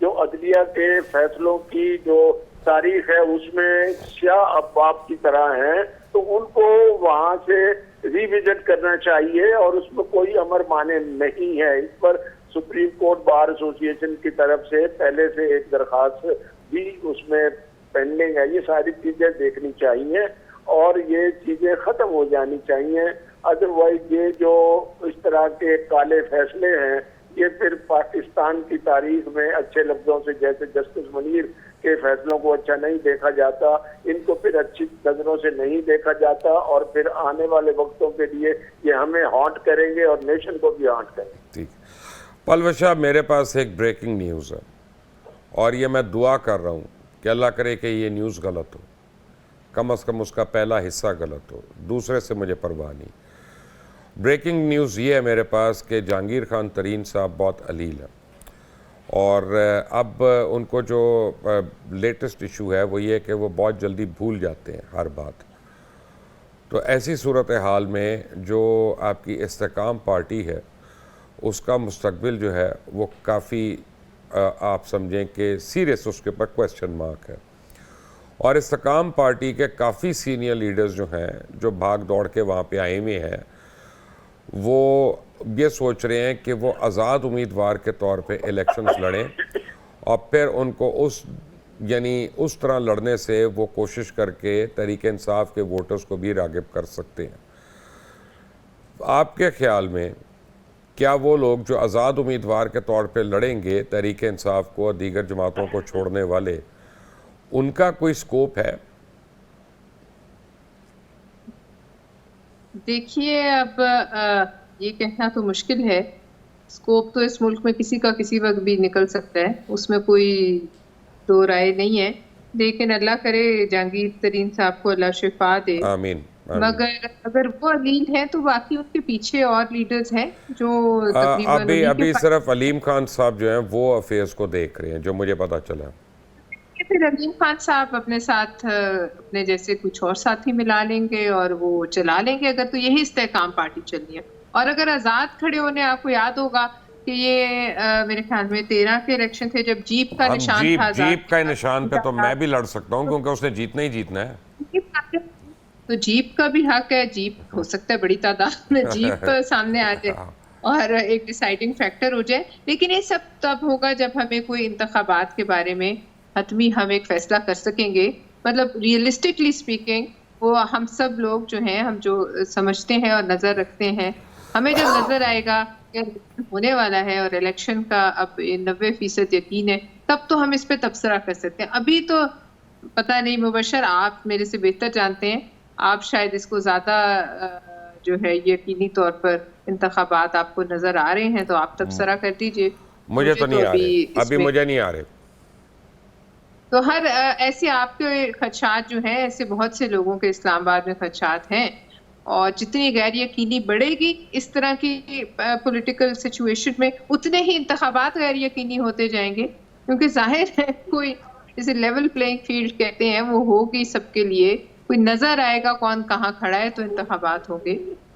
जो अदलिया के फैसलों की जो तारीख है उसमें स्याह अब्बाब की तरह है, तो उनको वहां से रिविजिट करना चाहिए और उसमें कोई अमर माने नहीं है। इस पर सुप्रीम कोर्ट बार एसोसिएशन की तरफ से पहले से एक दरखास्त भी उसमें पेंडिंग है। ये सारी चीजें देखनी चाहिए और ये चीजें खत्म हो जानी चाहिए। अदरवाइज ये जो इस तरह के काले फैसले हैं, ये फिर पाकिस्तान की तारीख में अच्छे लफ्जों से, जैसे जस्टिस मुनीर के फैसलों को अच्छा नहीं देखा जाता, इनको फिर अच्छी नजरों से नहीं देखा जाता और फिर आने वाले वक्तों के लिए ये हमें हॉन्ट करेंगे और नेशन को भी हॉन्ट करेंगे। ठीक। पलवश साहब, मेरे पास एक ब्रेकिंग न्यूज़ है और ये मैं दुआ कर रहा हूँ कि अल्लाह करे कि ये न्यूज़ गलत हो, कम से कम उसका पहला हिस्सा गलत हो, दूसरे से मुझे परवाह नहीं। ब्रेकिंग न्यूज़ ये है मेरे पास कि जहांगीर खान तरीन साहब बहुत अलील है और अब उनको जो लेटेस्ट इशू है वो ये कि वो बहुत जल्दी भूल जाते हैं हर बात। तो ऐसी सूरत हाल में जो आपकी इस्तेकाम पार्टी है उसका मुस्तकबिल जो है वो काफ़ी आप समझें कि सीरियस उसके ऊपर क्वेश्चन मार्क है। और इस्तेकाम पार्टी के काफ़ी सीनियर लीडर्स जो हैं, जो भाग दौड़ के वहाँ पे आए हुए हैं, वो ये सोच रहे हैं कि वो आज़ाद उम्मीदवार के तौर पे इलेक्शंस लड़ें और फिर उनको उस तरह लड़ने से वो कोशिश करके तहरीक इंसाफ के वोटर्स को भी राग़िब कर सकते हैं। आपके ख्याल में क्या वो लोग जो आज़ाद उम्मीदवार के तौर पे लड़ेंगे तहरीक इंसाफ को और दीगर जमातों को छोड़ने वाले, उनका कोई स्कोप है? देखिए, अब ये कहना तो मुश्किल है। स्कोप तो इस मुल्क में किसी का किसी वक्त भी निकल सकता है, उसमें कोई दो राय नहीं है। लेकिन अल्लाह करे जहांगीर तरीन साहब को अल्लाह शिफा दे। आमीन। मगर अगर वो अलील हैं तो बाकी उनके पीछे और लीडर्स हैं जो अभी सिर्फ अलीम खान साहब जो हैं वो अफेयर्स को देख रहे हैं, जो मुझे पता चला। फिर अलीम खान साहब अपने साथ अपने जैसे कुछ और साथी मिला लेंगे और वो चला लेंगे अगर तो यही इस्तेकाम पार्टी चलनी है। और अगर आजाद खड़े होने, आपको याद होगा कि ये मेरे ख्याल में 13 के इलेक्शन थे जब जीप का निशान था, जीप का निशान पे तो मैं भी लड़ सकता हूँ क्योंकि उसने जीतना ही जीतना है। तो जीप का भी हक है, जीप हो सकता है बड़ी तादाद में जीप सामने आ जाए और एक डिसाइडिंग फैक्टर हो जाए। लेकिन ये सब तब होगा जब हमें कोई इंतखाबात के बारे में हतमी हम एक फैसला कर सकेंगे। मतलब रियलिस्टिकली स्पीकिंग वो हम सब लोग जो हैं, हम जो समझते हैं और नज़र रखते हैं, हमें जब नज़र आएगा कि होने वाला है और इलेक्शन का अब 90% यकीन है, तब तो हम इस पे तबसरा कर सकते हैं। अभी तो पता नहीं, मुबशर आप मेरे से बेहतर जानते हैं, आप शायद इसको ज़्यादा जो है यकीनी तौर पर इंतखाबात आपको नजर आ रहे हैं तो आप तबसरा कर दीजिए। मुझे तो नहीं आ रहे, अभी मुझे नहीं आ रहे। तो हर ऐसे आपके खदशात जो हैं, ऐसे बहुत से लोगों के इस्लामाबाद में खदशात हैं, और जितनी गैर यकीनी बढ़ेगी इस तरह की पॉलिटिकल सिचुएशन में, उतने ही इंतखाबात गैर यकीनी होते जाएंगे, क्योंकि जाहिर है कोई जैसे लेवल प्लेइंग फील्ड कहते हैं वो होगी सबके लिए, कोई नजर आएगा कौन कहाँ खड़ा है तो इंतखाबात होंगे।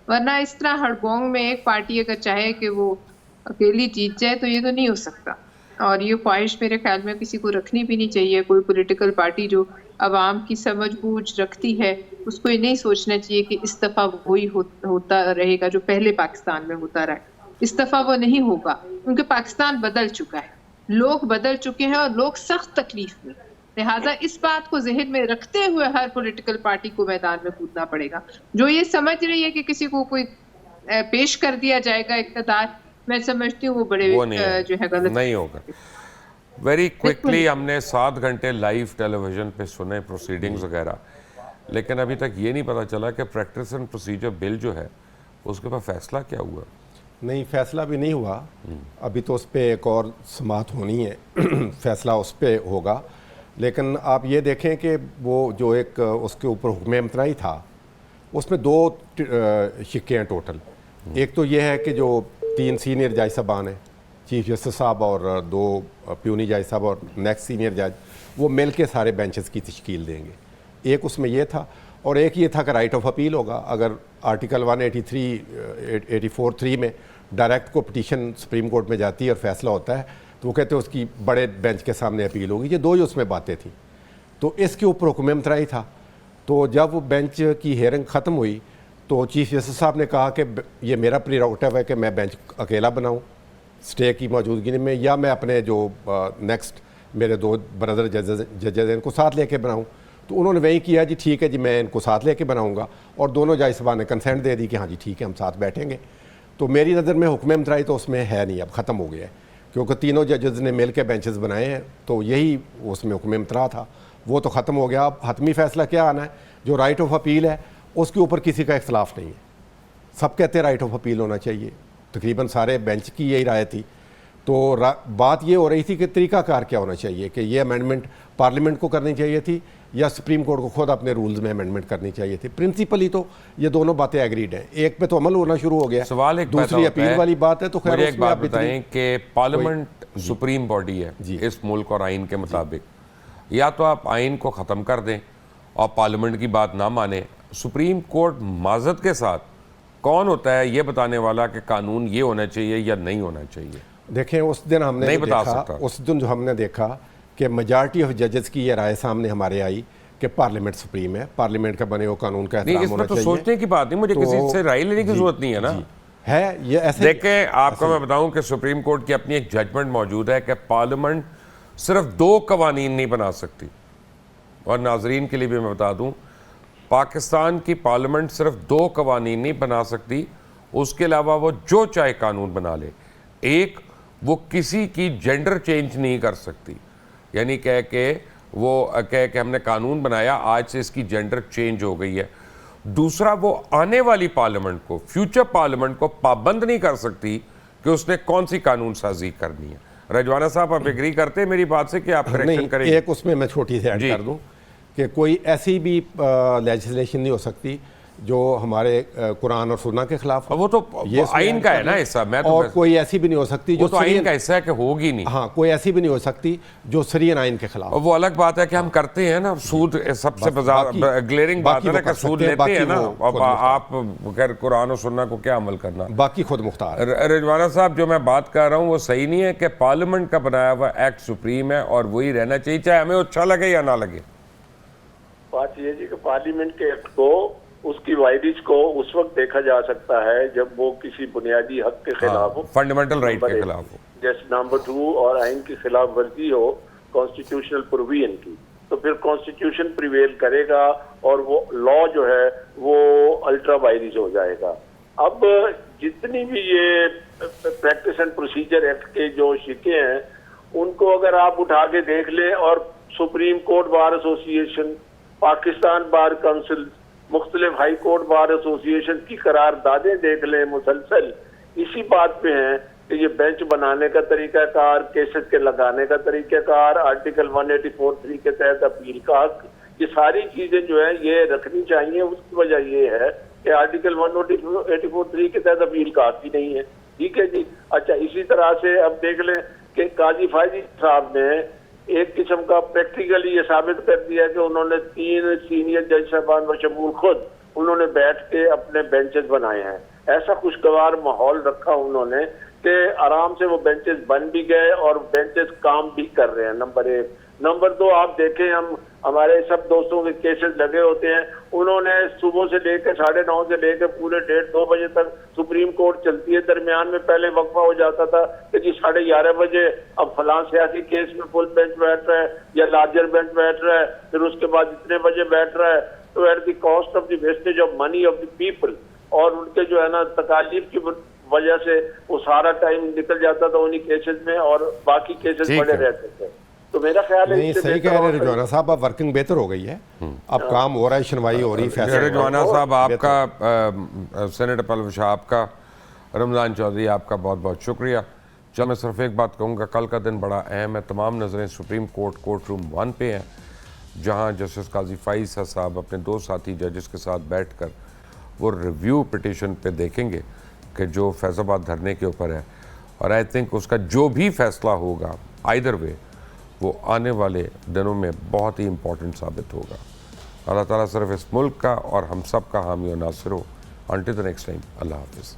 वरना इस तरह हड़बोंग में एक पार्टी अगर चाहे कि वो अकेली जीत जाए तो ये तो नहीं हो सकता, और ये ख्वाहिश मेरे ख्याल में किसी को रखनी भी नहीं चाहिए। कोई पॉलिटिकल पार्टी जो अवाम की समझ बूझ रखती है उसको ये नहीं सोचना चाहिए कि इस दफा वही होता रहेगा जो पहले पाकिस्तान में होता रहा है। इस दफा वो नहीं होगा, क्योंकि पाकिस्तान बदल चुका है, लोग बदल चुके हैं और लोग सख्त तकलीफ में। लिहाजा इस बात को जहन में रखते हुए हर पॉलिटिकल पार्टी को मैदान में कूदना पड़ेगा। जो ये समझ रही है कि किसी को कोई पेश कर दिया जाएगा इक़्तिदार, मैं समझती हूँ वो बड़े जो है गलत नहीं होगा। वेरी क्विकली हमने 7 घंटे लाइव टेलीविजन पे सुने प्रोसीडिंग्स वगैरह, लेकिन अभी तक ये नहीं पता चला कि प्रैक्टिस एंड प्रोसीजर बिल जो है उसके ऊपर फैसला क्या हुआ। नहीं, फैसला भी नहीं हुआ, अभी तो उस पर एक और समाअत होनी है फैसला उस पर होगा। लेकिन आप ये देखें कि वो जो एक उसके ऊपर हुक्म इम्तनाई था उसमें 2 शिक्के हैं टोटल। एक तो ये है कि जो 3 सीनियर जज साहबान हैं, चीफ जस्टिस साहब और 2 प्यूनी जज साहब और नेक्स्ट सीनियर जज, वो मिल के सारे बेंचेस की तश्कील देंगे। एक उसमें ये था, और एक ये था कि राइट ऑफ अपील होगा। अगर आर्टिकल 184(3) में डायरेक्ट को पिटीशन सुप्रीम कोर्ट में जाती है और फैसला होता है तो वो कहते हैं उसकी बड़े बेंच के सामने अपील होगी। ये 2 ही उसमें बातें थी। तो इसके ऊपर हुक्म इम्तनाई था। तो जब वो बेंच की हेयरिंग ख़त्म हुई तो चीफ जस्टिस साहब ने कहा कि ये मेरा प्रीरोगेटिव है कि मैं बेंच अकेला बनाऊं स्टे की मौजूदगी में, या मैं अपने जो नेक्स्ट मेरे 2 ब्रदर जजेज हैं इनको साथ लेके बनाऊं। तो उन्होंने वही किया, जी ठीक है जी मैं इनको साथ लेके बनाऊंगा, और दोनों जज साहब ने कंसेंट दे दी कि हाँ जी ठीक है हम साथ बैठेंगे। तो मेरी नज़र में हुक्म इम्तनाई तो उसमें है नहीं, अब ख़त्म हो गया है, क्योंकि तीनों जजेस ने मिल के बेंचेस बनाए हैं। तो यही उसमें हुक्म इम्तना था, वो तो ख़त्म हो गया। अब हतमी फैसला क्या आना है, जो राइट ऑफ अपील है उसके ऊपर किसी का इख्तलाफ नहीं है, सब कहते हैं राइट ऑफ अपील होना चाहिए, तकरीबन सारे बेंच की यही राय थी। तो बात ये हो रही थी कि तरीक़ाकार क्या होना चाहिए, कि ये अमेंडमेंट पार्लियामेंट को करनी चाहिए थी या सुप्रीम कोर्ट को खुद अपने रूल्स में अमेंडमेंट करनी चाहिए थी। प्रिंसिपली तो ये दोनों बातें एग्रीड हैं, एक पे तो अमल होना शुरू हो गया, सवाल एक दूसरी अपील वाली बात है। तो खैर एक बात बताएं कि पार्लियामेंट सुप्रीम बॉडी है इस मुल्क और आइन के मुताबिक, या तो आप आइन को ख़त्म कर दें और पार्लियामेंट की बात ना माने। सुप्रीम कोर्ट माजत के साथ कौन होता है ये बताने वाला कि कानून ये होना चाहिए या नहीं होना चाहिए? देखें, उस दिन हमने नहीं बता देखा, सकता। उस दिन जो हमने देखा कि मेजॉरिटी ऑफ जजेस की ये राय सामने हमारे आई कि पार्लियामेंट सुप्रीम है, पार्लियामेंट का बने हुए कानून का एहतराम होना चाहिए। सोचने की बात नहीं, मुझे किसी से राय लेने की जरूरत नहीं है ना। है ये ऐसे। देखें, आपको मैं बताऊं कि सुप्रीम कोर्ट की अपनी एक जजमेंट मौजूद है कि पार्लियामेंट सिर्फ 2 कवानीन नहीं बना सकती। और नाजरीन के लिए भी मैं बता दूं, पाकिस्तान की पार्लियामेंट सिर्फ 2 कवानीन नहीं बना सकती, उसके अलावा वो जो चाहे कानून बना ले। एक, वो किसी की जेंडर चेंज नहीं कर सकती, यानी कह के वो कह के हमने कानून बनाया आज से इसकी जेंडर चेंज हो गई है। दूसरा, वो आने वाली पार्लियामेंट को, फ्यूचर पार्लियामेंट को पाबंद नहीं कर सकती कि उसने कौन सी कानून साजी करनी है। रजवाना साहब, आप एग्री करते हैं मेरी बात से कि आप करेक्शन करेंगे? एक उसमें मैं छोटी सी ऐड कर दूं कि कोई ऐसी भी लेजिस्लेशन नहीं हो सकती जो हमारे कुरान और सुन्ना के खिलाफ, वो तो आइन का है ना हिस्सा। मैं तो और कोई ऐसी भी नहीं हो सकती जो तो आइन का हिस्सा है कि होगी नहीं। हाँ, कोई ऐसी भी नहीं हो सकती जो शरीयत आइन के खिलाफ। और वो अलग बात है कि हम करते हैं ना, सूद सबसे ग्लेयरिंग बात है ना कि सूद लेते हैं ना। अब आप खैर कुरान और सुन्ना को क्या अमल करना, बाकी खुद मुख्तार। रिजवाना साहब, जो मैं बात कर रहा हूँ वो सही नहीं है कि पार्लियामेंट का बनाया हुआ एक्ट सुप्रीम है और वही रहना चाहिए, चाहे हमें अच्छा लगे या ना लगे। बात ये जी कि पार्लियामेंट के एक्ट को, उसकी वायरिज को उस वक्त देखा जा सकता है जब वो किसी बुनियादी हक के खिलाफ हो, फंडामेंटल राइट के खिलाफ हो, जैसे नंबर 2 और आइन की खिलाफ वर्जी हो कॉन्स्टिट्यूशनल प्रोविजन की, तो फिर कॉन्स्टिट्यूशन प्रिवेल करेगा और वो लॉ जो है वो अल्ट्रा वायरिज हो जाएगा। अब जितनी भी ये प्रैक्टिस एंड प्रोसीजर एक्ट के जो शिके हैं उनको अगर आप उठा के देख लें, और supreme court bar association, Pakistan bar council, मुख्तलिफ हाई कोर्ट बार एसोसिएशन की करारदादें देख लें मुसलसल, इसी बात पे हैं कि ये बेंच बनाने का तरीकाकार, केसेस के लगाने का तरीकाकार, आर्टिकल 184(3) के तहत अपील का हक, ये सारी चीजें जो है ये रखनी चाहिए। उसकी वजह ये है कि आर्टिकल 184(3) के तहत अपील का हक ही नहीं है। ठीक है जी। अच्छा, इसी तरह से अब देख लें कि काजी फायजी साहब ने एक किस्म का प्रैक्टिकली ये साबित कर दिया कि उन्होंने 3 सीनियर जज साहबान बशमूल खुद उन्होंने बैठ के अपने बेंचेस बनाए हैं। ऐसा खुशगवार माहौल रखा उन्होंने कि आराम से वो बेंचेस बन भी गए और बेंचेस काम भी कर रहे हैं। नंबर 1। नंबर 2, आप देखें, हम हमारे सब दोस्तों के केसेस लगे होते हैं, उन्होंने सुबह से लेकर 9:30 से लेकर पूरे 1:30-2 बजे तक सुप्रीम कोर्ट चलती है। दरमियान में पहले वक्फा हो जाता था कि जी 11:30 बजे अब फलां सियासी केस में फुल बेंच बैठ रहा है या लार्जर बेंच बैठ रहा है, फिर उसके बाद इतने बजे बैठ रहा है। तो at the cost of the wastage of money of the people और उनके जो है ना तकालीफ की वजह से वो सारा टाइम निकल जाता था उन्हीं केसेस में और बाकी केसेस बड़े रहते थे। तो मेरा ख्याल है नहीं, सही कह रहे हैं रिजवाना साहब, अब वर्किंग बेहतर हो गई है, अब काम हो रहा है, सुनवाई हो रही है। रिजवाना साहब आपका, सेनेटर परवेज शाह आपका, रमज़ान चौधरी आपका बहुत बहुत शुक्रिया। चल, मैं सिर्फ एक बात कहूँगा, कल का दिन बड़ा अहम है। तमाम नज़रें सुप्रीम कोर्ट रूम 1 पे हैं, जहाँ जस्टिस काजी फाइज़ साहब अपने 2 साथी जजेस के साथ बैठकर वो रिव्यू पिटिशन पे देखेंगे कि जो फैज़ाबाद धरने के ऊपर है, और आई थिंक उसका जो भी फैसला होगा आइदर वे, वो आने वाले दिनों में बहुत ही इम्पोर्टेंट साबित होगा। अल्लाह ताला सिर्फ इस मुल्क का और हम सब का हामी और नासिर हो। अंटिल द नेक्स्ट टाइम, अल्लाह हाफिज़।